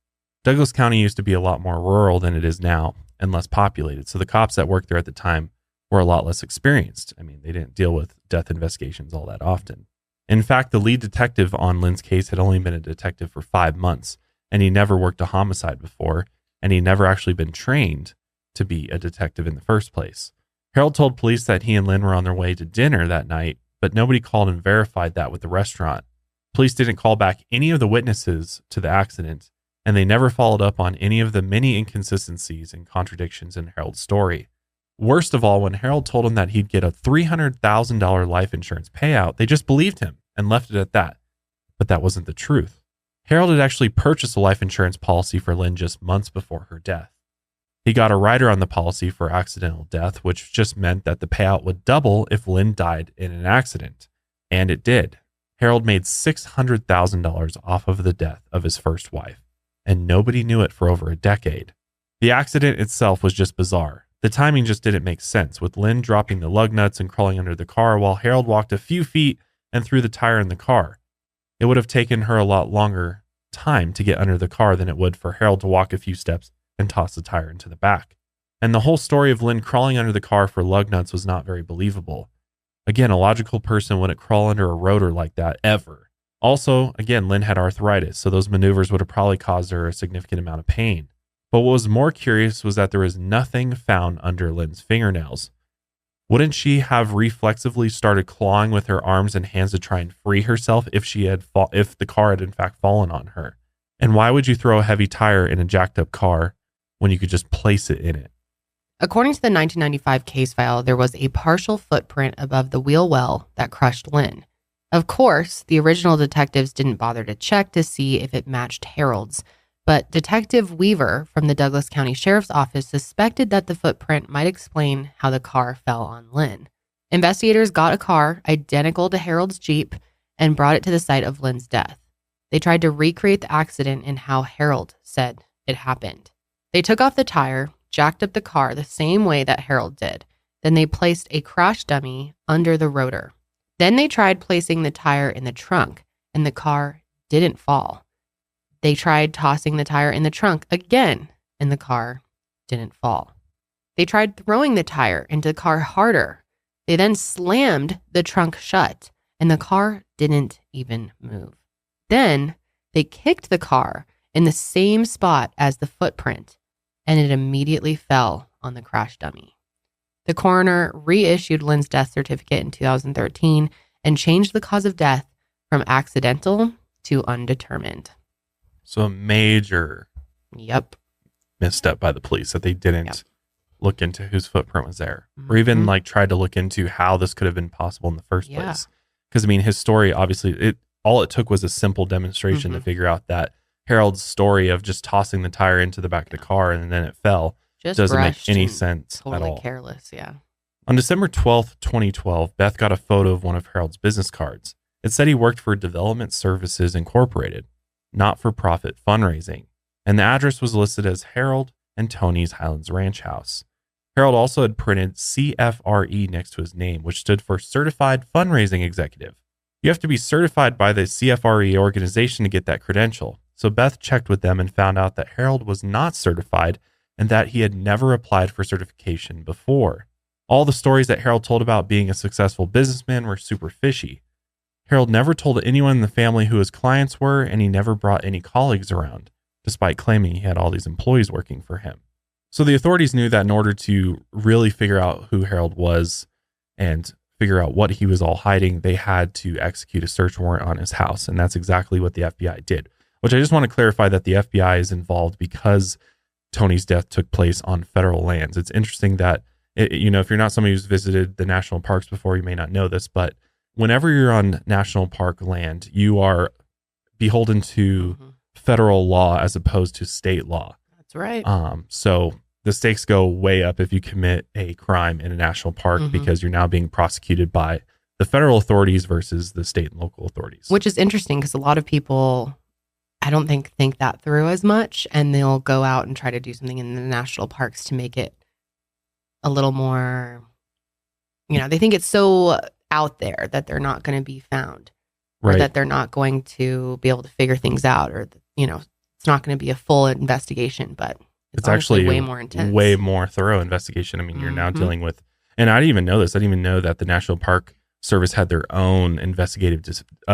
Douglas County used to be a lot more rural than it is now and less populated, so the cops that worked there at the time were a lot less experienced. I mean, they didn't deal with death investigations all that often. In fact, the lead detective on Lynn's case had only been a detective for 5 months, and he never worked a homicide before, and he never actually been trained to be a detective in the first place. Harold told police that he and Lynn were on their way to dinner that night, but nobody called and verified that with the restaurant. Police didn't call back any of the witnesses to the accident, and they never followed up on any of the many inconsistencies and contradictions in Harold's story. Worst of all, when Harold told him that he'd get a $300,000 life insurance payout, they just believed him and left it at that. But that wasn't the truth. Harold had actually purchased a life insurance policy for Lynn just months before her death. He got a rider on the policy for accidental death, which just meant that the payout would double if Lynn died in an accident. And it did. Harold made $600,000 off of the death of his first wife, and nobody knew it for over a decade. The accident itself was just bizarre. The timing just didn't make sense, with Lynn dropping the lug nuts and crawling under the car while Harold walked a few feet and threw the tire in the car. It would have taken her a lot longer time to get under the car than it would for Harold to walk a few steps and toss the tire into the back. And the whole story of Lynn crawling under the car for lug nuts was not very believable. Again, a logical person wouldn't crawl under a rotor like that ever. Also, again, Lynn had arthritis, so those maneuvers would have probably caused her a significant amount of pain. But what was more curious was that there was nothing found under Lynn's fingernails. Wouldn't she have reflexively started clawing with her arms and hands to try and free herself if the car had in fact fallen on her? And why would you throw a heavy tire in a jacked up car when you could just place it in it? According to the 1995 case file, there was a partial footprint above the wheel well that crushed Lynn. Of course, the original detectives didn't bother to check to see if it matched Harold's, but Detective Weaver from the Douglas County Sheriff's Office suspected that the footprint might explain how the car fell on Lynn. Investigators got a car identical to Harold's Jeep and brought it to the site of Lynn's death. They tried to recreate the accident in how Harold said it happened. They took off the tire, jacked up the car the same way that Harold did. Then they placed a crash dummy under the rotor. Then they tried placing the tire in the trunk, and the car didn't fall. They tried tossing the tire in the trunk again, and the car didn't fall. They tried throwing the tire into the car harder. They then slammed the trunk shut, and the car didn't even move. Then they kicked the car in the same spot as the footprint, and it immediately fell on the crash dummy. The coroner reissued Lynn's death certificate in 2013 and changed the cause of death from accidental to undetermined. So a major misstep by the police that they didn't look into whose footprint was there, or even tried to look into how this could have been possible in the first place. Because I mean, his story, obviously, all it took was a simple demonstration to figure out that Harold's story of just tossing the tire into the back of the car and then it fell doesn't make any sense at all. Totally careless, On December 12th, 2012, Beth got a photo of one of Harold's business cards. It said he worked for Development Services Incorporated, not-for-profit fundraising, and the address was listed as Harold and Toni's Highlands Ranch House. Harold also had printed CFRE next to his name, which stood for Certified Fundraising Executive. You have to be certified by the CFRE organization to get that credential, so Beth checked with them and found out that Harold was not certified and that he had never applied for certification before. All the stories that Harold told about being a successful businessman were super fishy. Harold never told anyone in the family who his clients were, and he never brought any colleagues around, despite claiming he had all these employees working for him. So the authorities knew that in order to really figure out who Harold was and figure out what he was all hiding, they had to execute a search warrant on his house, and that's exactly what the FBI did. Which I just want to clarify that the FBI is involved because Toni's death took place on federal lands. It's interesting that, if you're not somebody who's visited the national parks before, you may not know this, but whenever you're on national park land, you are beholden to federal law as opposed to state law. That's right. So the stakes go way up if you commit a crime in a national park because you're now being prosecuted by the federal authorities versus the state and local authorities. Which is interesting because a lot of people I don't think that through as much, and they'll go out and try to do something in the national parks to make it a little more, they think it's so out there that they're not going to be found, or Right. that they're not going to be able to figure things out, or, it's not going to be a full investigation, but It's honestly actually way more intense. way more thorough investigation. I mean, you're now Mhm. dealing with, and I didn't even know this. I didn't even know that the National Park Service had their own investigative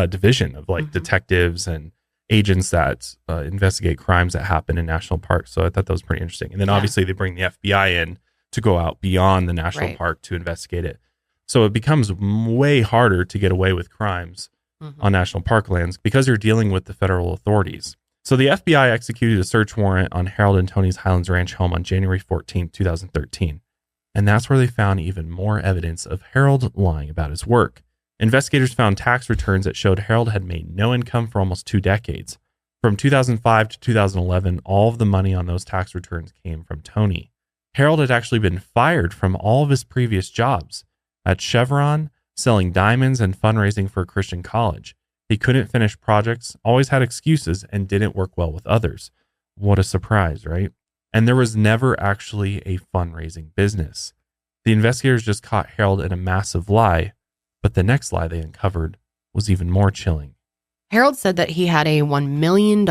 division of like Mhm. detectives and agents that investigate crimes that happen in national parks. So I thought that was pretty interesting. And then Yeah. obviously they bring the FBI in to go out beyond the national Right. park to investigate it. So it becomes way harder to get away with crimes Mhm. on national park lands because you're dealing with the federal authorities. So the FBI executed a search warrant on Harold and Toni's Highlands Ranch home on January 14th, 2013. And that's where they found even more evidence of Harold lying about his work. Investigators found tax returns that showed Harold had made no income for almost 2 decades. From 2005 to 2011, all of the money on those tax returns came from Toni. Harold had actually been fired from all of his previous jobs at Chevron, selling diamonds and fundraising for a Christian college. He couldn't finish projects, always had excuses, and didn't work well with others. What a surprise, right? And there was never actually a fundraising business. The investigators just caught Harold in a massive lie, but the next lie they uncovered was even more chilling. Harold said that he had a $1 million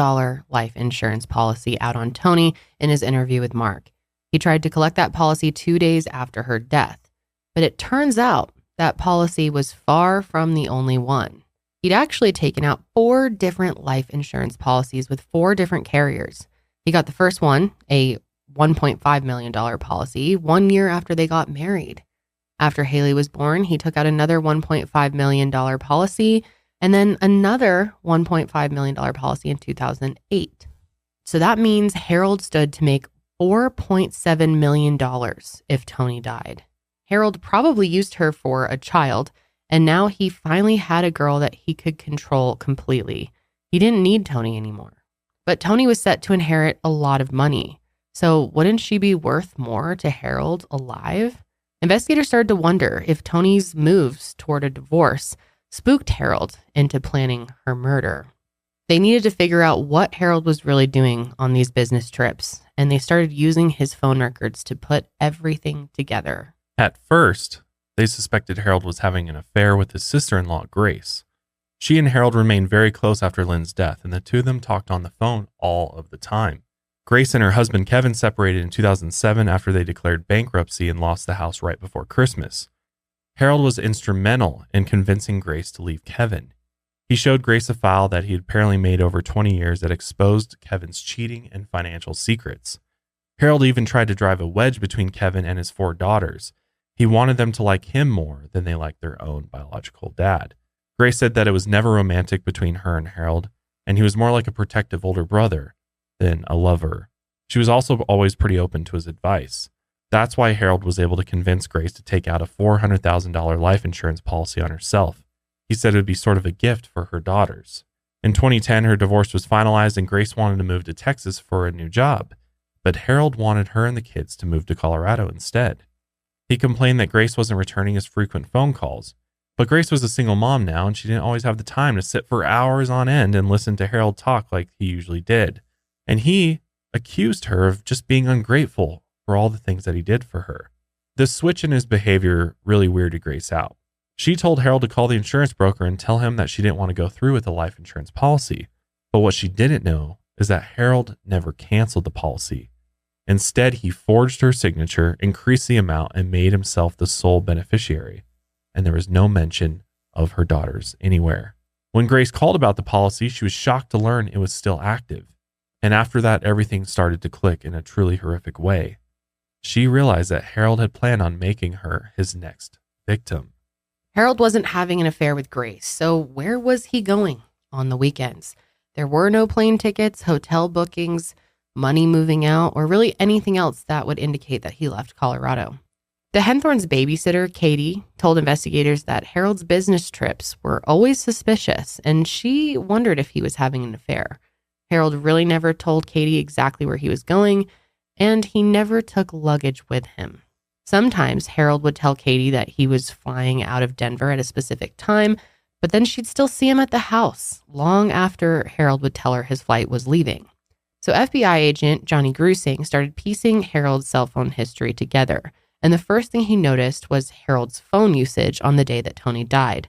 life insurance policy out on Toni in his interview with Mark. He tried to collect that policy 2 days after her death, but it turns out that policy was far from the only one. He'd actually taken out 4 different life insurance policies with 4 different carriers. He got the first one, a $1.5 million policy, 1 year after they got married. After Haley was born, he took out another $1.5 million policy and then another $1.5 million policy in 2008. So that means Harold stood to make $4.7 million if Toni died. Harold probably used her for a child, and now he finally had a girl that he could control completely. He didn't need Toni anymore. But Toni was set to inherit a lot of money. So wouldn't she be worth more to Harold alive? Investigators started to wonder if Toni's moves toward a divorce spooked Harold into planning her murder. They needed to figure out what Harold was really doing on these business trips, and they started using his phone records to put everything together. At first, they suspected Harold was having an affair with his sister-in-law, Grace. She and Harold remained very close after Lynn's death, and the two of them talked on the phone all of the time. Grace and her husband, Kevin, separated in 2007 after they declared bankruptcy and lost the house right before Christmas. Harold was instrumental in convincing Grace to leave Kevin. He showed Grace a file that he had apparently made over 20 years that exposed Kevin's cheating and financial secrets. Harold even tried to drive a wedge between Kevin and his 4 daughters. He wanted them to like him more than they liked their own biological dad. Grace said that it was never romantic between her and Harold, and he was more like a protective older brother than a lover. She was also always pretty open to his advice. That's why Harold was able to convince Grace to take out a $400,000 life insurance policy on herself. He said it would be sort of a gift for her daughters. In 2010, her divorce was finalized and Grace wanted to move to Texas for a new job, but Harold wanted her and the kids to move to Colorado instead. He complained that Grace wasn't returning his frequent phone calls, but Grace was a single mom now and she didn't always have the time to sit for hours on end and listen to Harold talk like he usually did. And he accused her of just being ungrateful for all the things that he did for her. This switch in his behavior really weirded Grace out. She told Harold to call the insurance broker and tell him that she didn't want to go through with the life insurance policy. But what she didn't know is that Harold never canceled the policy. Instead, he forged her signature, increased the amount, and made himself the sole beneficiary. And there was no mention of her daughters anywhere. When Grace called about the policy, she was shocked to learn it was still active. And after that, everything started to click in a truly horrific way. She realized that Harold had planned on making her his next victim. Harold wasn't having an affair with Grace, so where was he going on the weekends? There were no plane tickets, hotel bookings, money moving out, or really anything else that would indicate that he left Colorado. The Henthorn's babysitter, Katie, told investigators that Harold's business trips were always suspicious, and she wondered if he was having an affair. Harold really never told Katie exactly where he was going, and he never took luggage with him. Sometimes Harold would tell Katie that he was flying out of Denver at a specific time, But then she'd still see him at the house long after Harold would tell her his flight was leaving. So FBI agent Johnny Grusing started piecing Harold's cell phone history together. And the first thing he noticed was Harold's phone usage on the day that Toni died.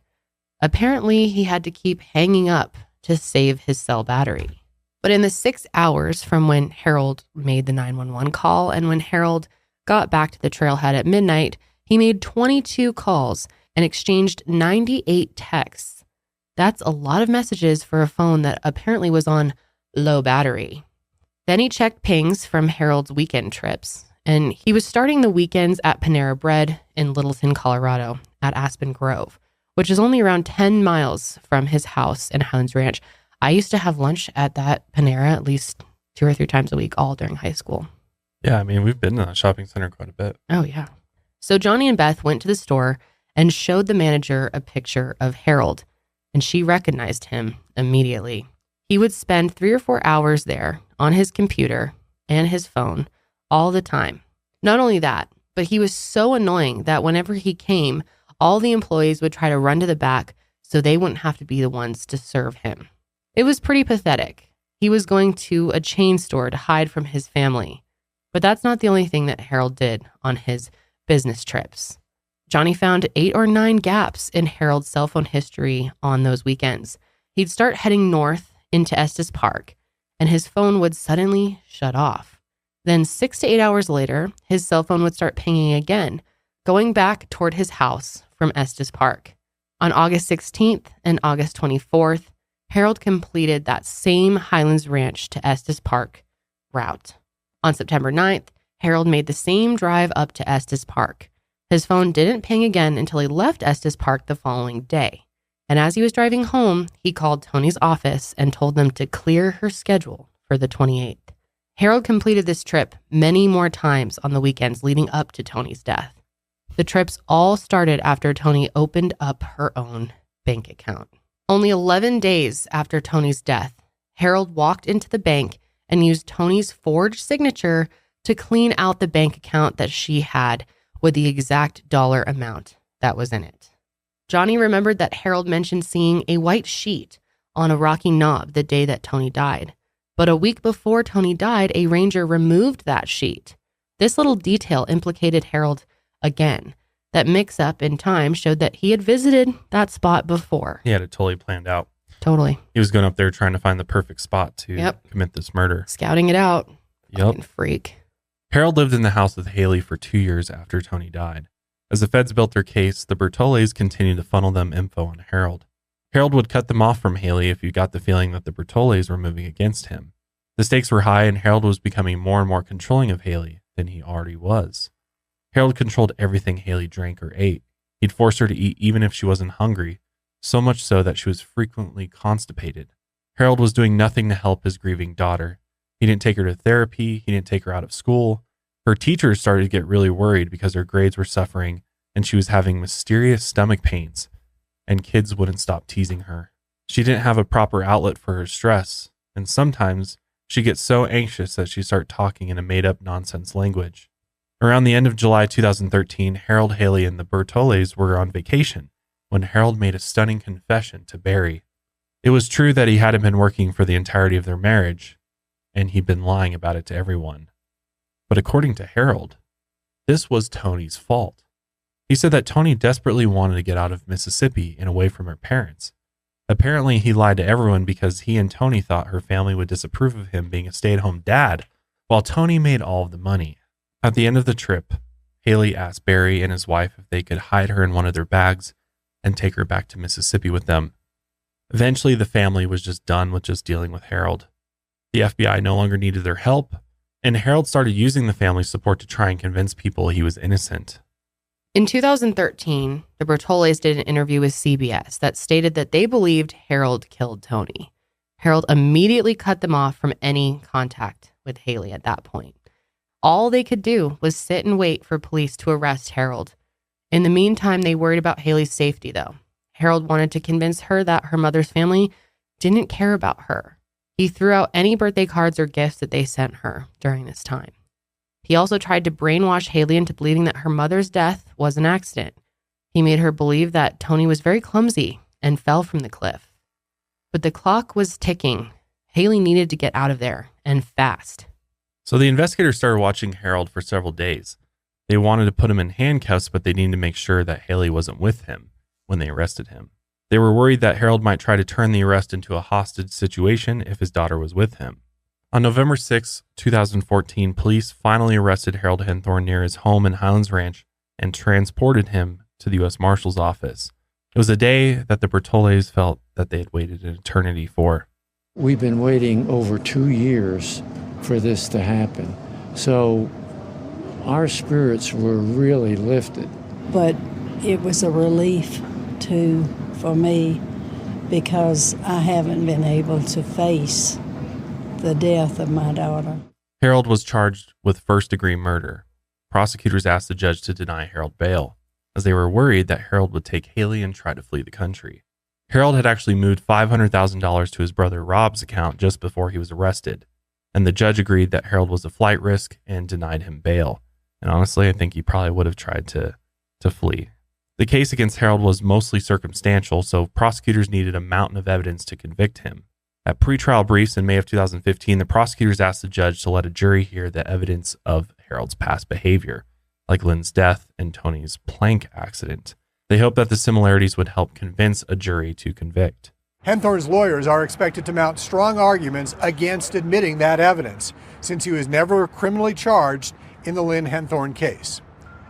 Apparently, he had to keep hanging up to save his cell battery. But in the 6 hours from when Harold made the 911 call and when Harold got back to the trailhead at midnight, he made 22 calls and exchanged 98 texts. That's a lot of messages for a phone that apparently was on low battery. Then he checked pings from Harold's weekend trips, and he was starting the weekends at Panera Bread in Littleton, Colorado, at Aspen Grove, which is only around 10 miles from his house in Highlands Ranch. I used to have lunch at that Panera at least 2 or 3 times a week, all during high school. Yeah, I mean, we've been to that shopping center quite a bit. Oh, yeah. So Johnny and Beth went to the store and showed the manager a picture of Harold, and she recognized him immediately. He would spend 3 or 4 hours there on his computer and his phone all the time. Not only that, but he was so annoying that whenever he came, all the employees would try to run to the back so they wouldn't have to be the ones to serve him. It was pretty pathetic. He was going to a chain store to hide from his family. But that's not the only thing that Harold did on his business trips. Johnny found 8 or 9 gaps in Harold's cell phone history on those weekends. He'd start heading north into Estes Park, and his phone would suddenly shut off. Then 6 to 8 hours later, his cell phone would start pinging again, going back toward his house from Estes Park. On August 16th and August 24th, Harold completed that same Highlands Ranch to Estes Park route. On September 9th, Harold made the same drive up to Estes Park. His phone didn't ping again until he left Estes Park the following day. And as he was driving home, he called Toni's office and told them to clear her schedule for the 28th. Harold completed this trip many more times on the weekends leading up to Toni's death. The trips all started after Toni opened up her own bank account. Only 11 days after Toni's death, Harold walked into the bank and used Toni's forged signature to clean out the bank account that she had with the exact dollar amount that was in it. Johnny remembered that Harold mentioned seeing a white sheet on a rocky knob the day that Toni died. But a week before Toni died, a ranger removed that sheet. This little detail implicated Harold again. That mix-up in time showed that he had visited that spot before. He had it totally planned out. Totally. He was going up there trying to find the perfect spot to commit this murder. Scouting it out. Yep. Fucking freak. Harold lived in the house with Haley for 2 years after Toni died. As the feds built their case, the Bertolets continued to funnel them info on Harold. Harold would cut them off from Haley if you got the feeling that the Bertolets were moving against him. The stakes were high, and Harold was becoming more and more controlling of Haley than he already was. Harold controlled everything Haley drank or ate. He'd force her to eat even if she wasn't hungry, so much so that she was frequently constipated. Harold was doing nothing to help his grieving daughter. He didn't take her to therapy. He didn't take her out of school. Her teachers started to get really worried because her grades were suffering and she was having mysterious stomach pains, and kids wouldn't stop teasing her. She didn't have a proper outlet for her stress, and sometimes she'd get so anxious that she'd start talking in a made-up nonsense language. Around the end of July 2013, Harold, Haley, and the Bertolets were on vacation when Harold made a stunning confession to Barry. It was true that he hadn't been working for the entirety of their marriage, and he'd been lying about it to everyone. But according to Harold, this was Toni's fault. He said that Toni desperately wanted to get out of Mississippi and away from her parents. Apparently, he lied to everyone because he and Toni thought her family would disapprove of him being a stay-at-home dad, while Toni made all of the money. At the end of the trip, Haley asked Barry and his wife if they could hide her in one of their bags and take her back to Mississippi with them. Eventually, the family was just done with just dealing with Harold. The FBI no longer needed their help, and Harold started using the family's support to try and convince people he was innocent. In 2013, the Bertolets did an interview with CBS that stated that they believed Harold killed Toni. Harold immediately cut them off from any contact with Haley at that point. All they could do was sit and wait for police to arrest Harold. In the meantime, they worried about Haley's safety, though. Harold wanted to convince her that her mother's family didn't care about her. He threw out any birthday cards or gifts that they sent her during this time. He also tried to brainwash Haley into believing that her mother's death was an accident. He made her believe that Toni was very clumsy and fell from the cliff. But the clock was ticking. Haley needed to get out of there, and fast. So the investigators started watching Harold for several days. They wanted to put him in handcuffs, but they needed to make sure that Haley wasn't with him when they arrested him. They were worried that Harold might try to turn the arrest into a hostage situation if his daughter was with him. On November 6, 2014, police finally arrested Harold Henthorn near his home in Highlands Ranch and transported him to the U.S. Marshal's office. It was a day that the Bertolets felt that they had waited an eternity for. We've been waiting over 2 years for this to happen. So our spirits were really lifted. But it was a relief, too, for me, because I haven't been able to face the death of my daughter. Harold was charged with first-degree murder. Prosecutors asked the judge to deny Harold bail, as they were worried that Harold would take Haley and try to flee the country. Harold had actually moved $500,000 to his brother Rob's account just before he was arrested, and the judge agreed that Harold was a flight risk and denied him bail. And honestly, I think he probably would have tried to flee. The case against Harold was mostly circumstantial, so prosecutors needed a mountain of evidence to convict him. At pretrial briefs in May of 2015, the prosecutors asked the judge to let a jury hear the evidence of Harold's past behavior, like Lynn's death and Toni's plank accident. They hoped that the similarities would help convince a jury to convict. Henthorn's lawyers are expected to mount strong arguments against admitting that evidence, since he was never criminally charged in the Lynn Henthorn case.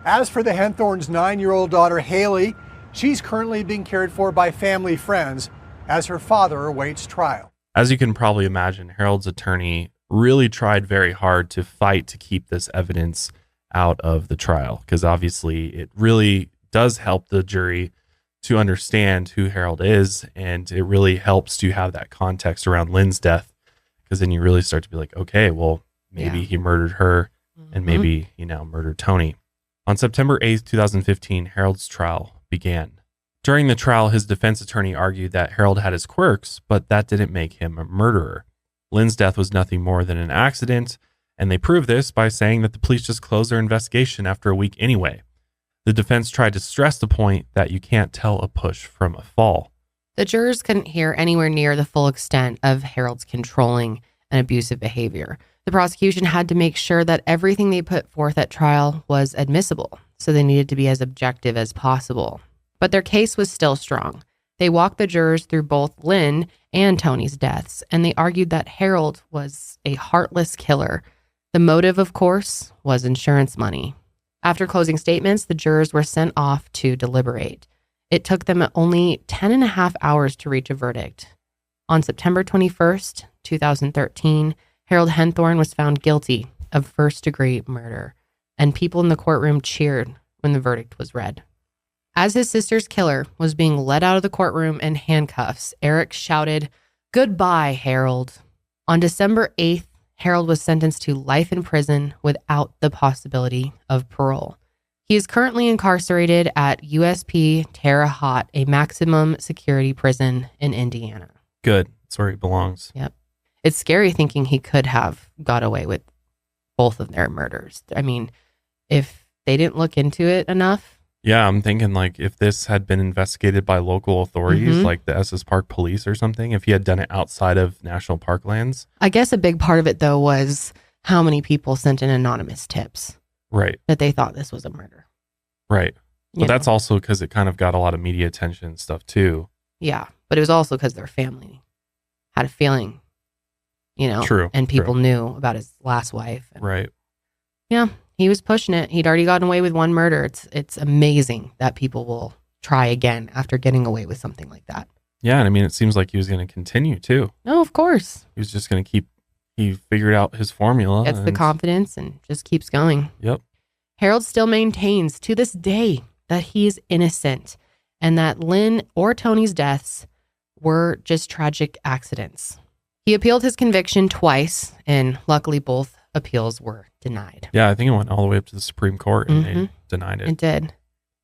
As for the Henthorns' 9-year-old daughter, Haley, she's currently being cared for by family friends as her father awaits trial. As you can probably imagine, Harold's attorney really tried very hard to fight to keep this evidence out of the trial, because obviously it really does help the jury to understand who Harold is, and it really helps to have that context around Lynn's death, because then you really start to be like, okay, well, maybe he murdered her, and maybe he now murdered Toni. On September 8th, 2015, Harold's trial began. During the trial, his defense attorney argued that Harold had his quirks, but that didn't make him a murderer. Lynn's death was nothing more than an accident, and they proved this by saying that the police just closed their investigation after a week anyway. The defense tried to stress the point that you can't tell a push from a fall. The jurors couldn't hear anywhere near the full extent of Harold's controlling and abusive behavior. The prosecution had to make sure that everything they put forth at trial was admissible, so they needed to be as objective as possible. But their case was still strong. They walked the jurors through both Lynn and Toni's deaths, and they argued that Harold was a heartless killer. The motive, of course, was insurance money. After closing statements, the jurors were sent off to deliberate. It took them only 10 and a half hours to reach a verdict. On September 21st, 2013, Harold Henthorn was found guilty of first-degree murder, and people in the courtroom cheered when the verdict was read. As his sister's killer was being led out of the courtroom in handcuffs, Eric shouted, "Goodbye, Harold." On December 8th, Harold was sentenced to life in prison without the possibility of parole. He is currently incarcerated at USP Terre Haute, a maximum security prison in Indiana. Good. That's where he belongs. Yep. It's scary thinking he could have got away with both of their murders. I mean, if they didn't look into it enough. Yeah, I'm thinking like if this had been investigated by local authorities, like the Estes Park Police or something, if he had done it outside of national parklands. I guess a big part of it, though, was how many people sent in anonymous tips. Right. That they thought this was a murder. Right. But that's also because it kind of got a lot of media attention and stuff too. Yeah. But it was also because their family had a feeling, you know. True. And people knew about his last wife. Right. Yeah. He was pushing it. He'd already gotten away with one murder. It's amazing that people will try again after getting away with something like that. Yeah. And I mean, it seems like he was going to continue too. No, of course. He was just going to he figured out his formula. Gets the confidence and just keeps going. Yep. Harold still maintains to this day that he's innocent and that Lynn or Toni's deaths were just tragic accidents. He appealed his conviction twice, and luckily both appeals were denied. Yeah, I think it went all the way up to the Supreme Court and they denied it. It did.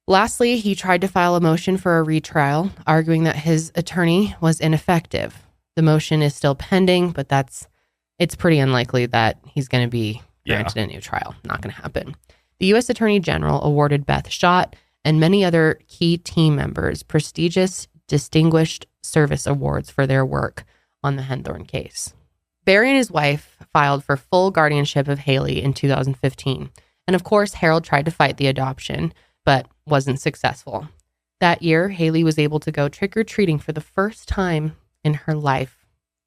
Lastly, he tried to file a motion for a retrial, arguing that his attorney was ineffective. The motion is still pending, but it's pretty unlikely that he's going to be granted a new trial. Not going to happen. The U.S. Attorney General awarded Beth Schott and many other key team members prestigious Distinguished Service Awards for their work on the Henthorn case. Barry and his wife filed for full guardianship of Haley in 2015. And of course, Harold tried to fight the adoption, but wasn't successful. That year, Haley was able to go trick-or-treating for the first time in her life.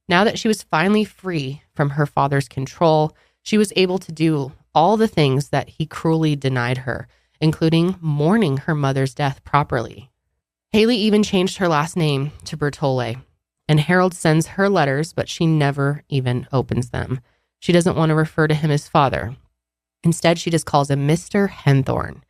Now that she was finally free from her father's control, she was able to do all the things that he cruelly denied her, including mourning her mother's death properly. Haley even changed her last name to Bertolet, and Harold sends her letters, but she never even opens them. She doesn't want to refer to him as father. Instead, she just calls him Mr. Henthorn,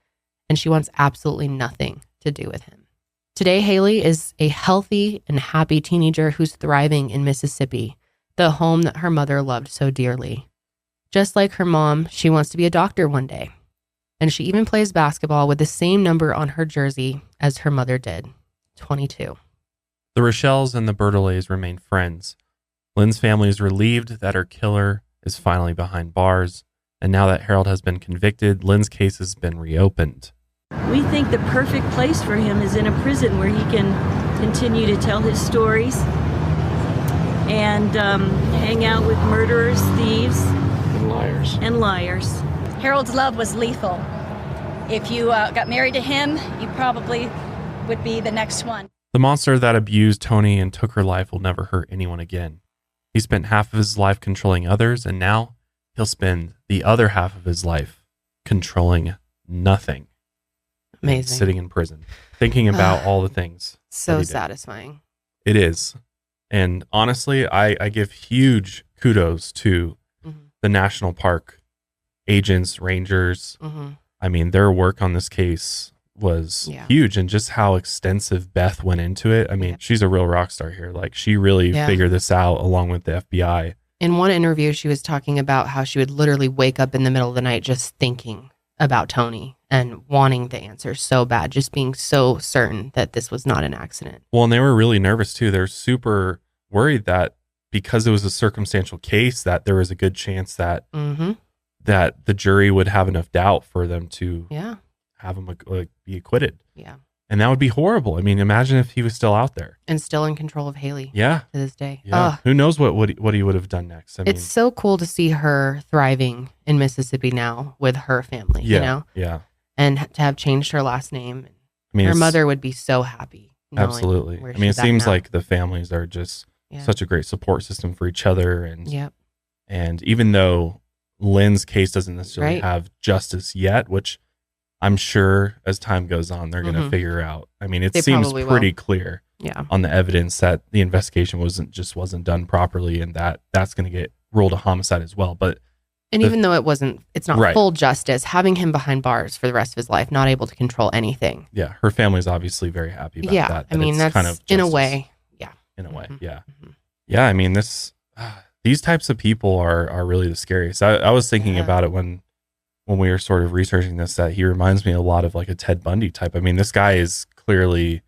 and she wants absolutely nothing to do with him. Today, Haley is a healthy and happy teenager who's thriving in Mississippi, the home that her mother loved so dearly. Just like her mom, she wants to be a doctor one day. And she even plays basketball with the same number on her jersey as her mother did, 22. The Rochelles and the Bertolets remain friends. Lynn's family is relieved that her killer is finally behind bars. And now that Harold has been convicted, Lynn's case has been reopened. We think the perfect place for him is in a prison where he can continue to tell his stories and hang out with murderers, thieves, and liars. Harold's love was lethal. If you got married to him, you probably would be the next one. The monster that abused Toni and took her life will never hurt anyone again. He spent half of his life controlling others, and now he'll spend the other half of his life controlling nothing. Amazing. Sitting in prison, thinking about all the things. So satisfying. It is. And honestly, I give huge kudos to the national park agents, rangers. I mean, their work on this case was huge, and just how extensive Beth went into it. I mean, she's a real rock star here. Like, she really figured this out along with the FBI. In one interview, she was talking about how she would literally wake up in the middle of the night just thinking about Toni and wanting the answer so bad, just being so certain that this was not an accident. Well, and they were really nervous too. They're super worried that because it was a circumstantial case, that there was a good chance that that the jury would have enough doubt for them to have him be acquitted. Yeah. And that would be horrible. I mean, imagine if he was still out there. And still in control of Haley. Yeah. To this day. Yeah. Who knows what he would have done next. I mean, it's so cool to see her thriving in Mississippi now with her family, you know? Yeah. And to have changed her last name. I mean, her mother would be so happy. Absolutely. I mean, it seems like the families are just such a great support system for each other. And even though Lynn's case doesn't necessarily have justice yet, which I'm sure as time goes on, they're going to figure out. I mean, it seems pretty clear on the evidence that the investigation wasn't done properly, and that's going to get ruled a homicide as well. But even though it's not full justice, having him behind bars for the rest of his life, not able to control anything. Yeah, her family's obviously very happy about that. I mean, that's kind of in a way. Yeah. In a way, yeah. Yeah, I mean, these types of people are really the scariest. I was thinking about it when we were sort of researching this, that he reminds me a lot of like a Ted Bundy type. I mean, this guy is clearly,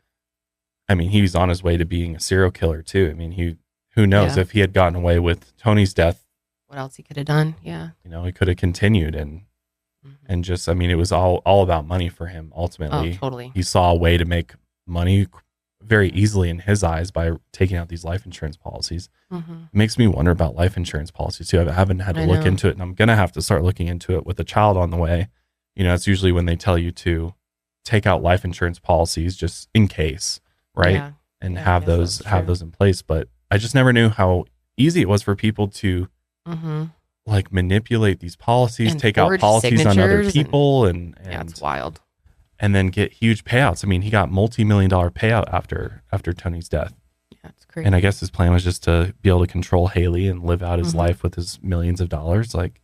I mean, he's on his way to being a serial killer too. I mean, who knows if he had gotten away with Toni's death, what else he could have done. Yeah. You know, he could have continued and just, I mean, it was all about money for him. Ultimately, oh, totally. He saw a way to make money very easily in his eyes by taking out these life insurance policies. It makes me wonder about life insurance policies too. I haven't had to look into it, and I'm going to have to start looking into it with a child on the way. You know, it's usually when they tell you to take out life insurance policies just in case, right? Yeah. And have those in place. But I just never knew how easy it was for people to like manipulate these policies, and take out policies on other people, and it's wild. And then get huge payouts. I mean, he got multi-million-dollar payout after Toni's death. Yeah, it's crazy. And I guess his plan was just to be able to control Haley and live out his life with his millions of dollars. Like,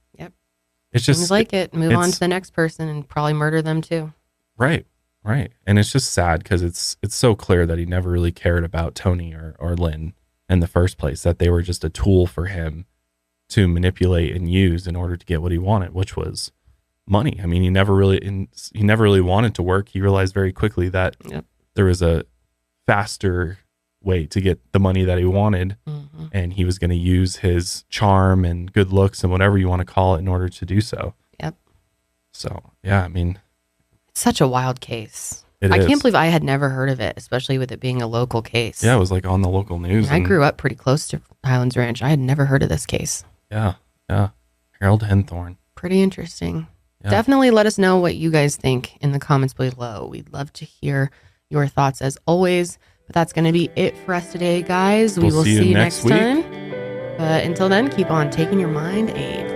it's just seems like move on to the next person and probably murder them too. Right. And it's just sad because it's so clear that he never really cared about Toni or Lynn in the first place. That they were just a tool for him to manipulate and use in order to get what he wanted, which was money. I mean, he never really wanted to work. He realized very quickly that there was a faster way to get the money that he wanted, and he was going to use his charm and good looks and whatever you want to call it in order to do so. Yep. So, yeah, I mean, it's such a wild case. I can't believe I had never heard of it, especially with it being a local case. Yeah, it was like on the local news. I grew up pretty close to Highlands Ranch. I had never heard of this case. Yeah. Harold Henthorn. Pretty interesting. Yeah. Definitely let us know what you guys think in the comments below. We'd love to hear your thoughts as always. But that's going to be it for us today, guys. We will see you next time. But until then, keep on taking your mind a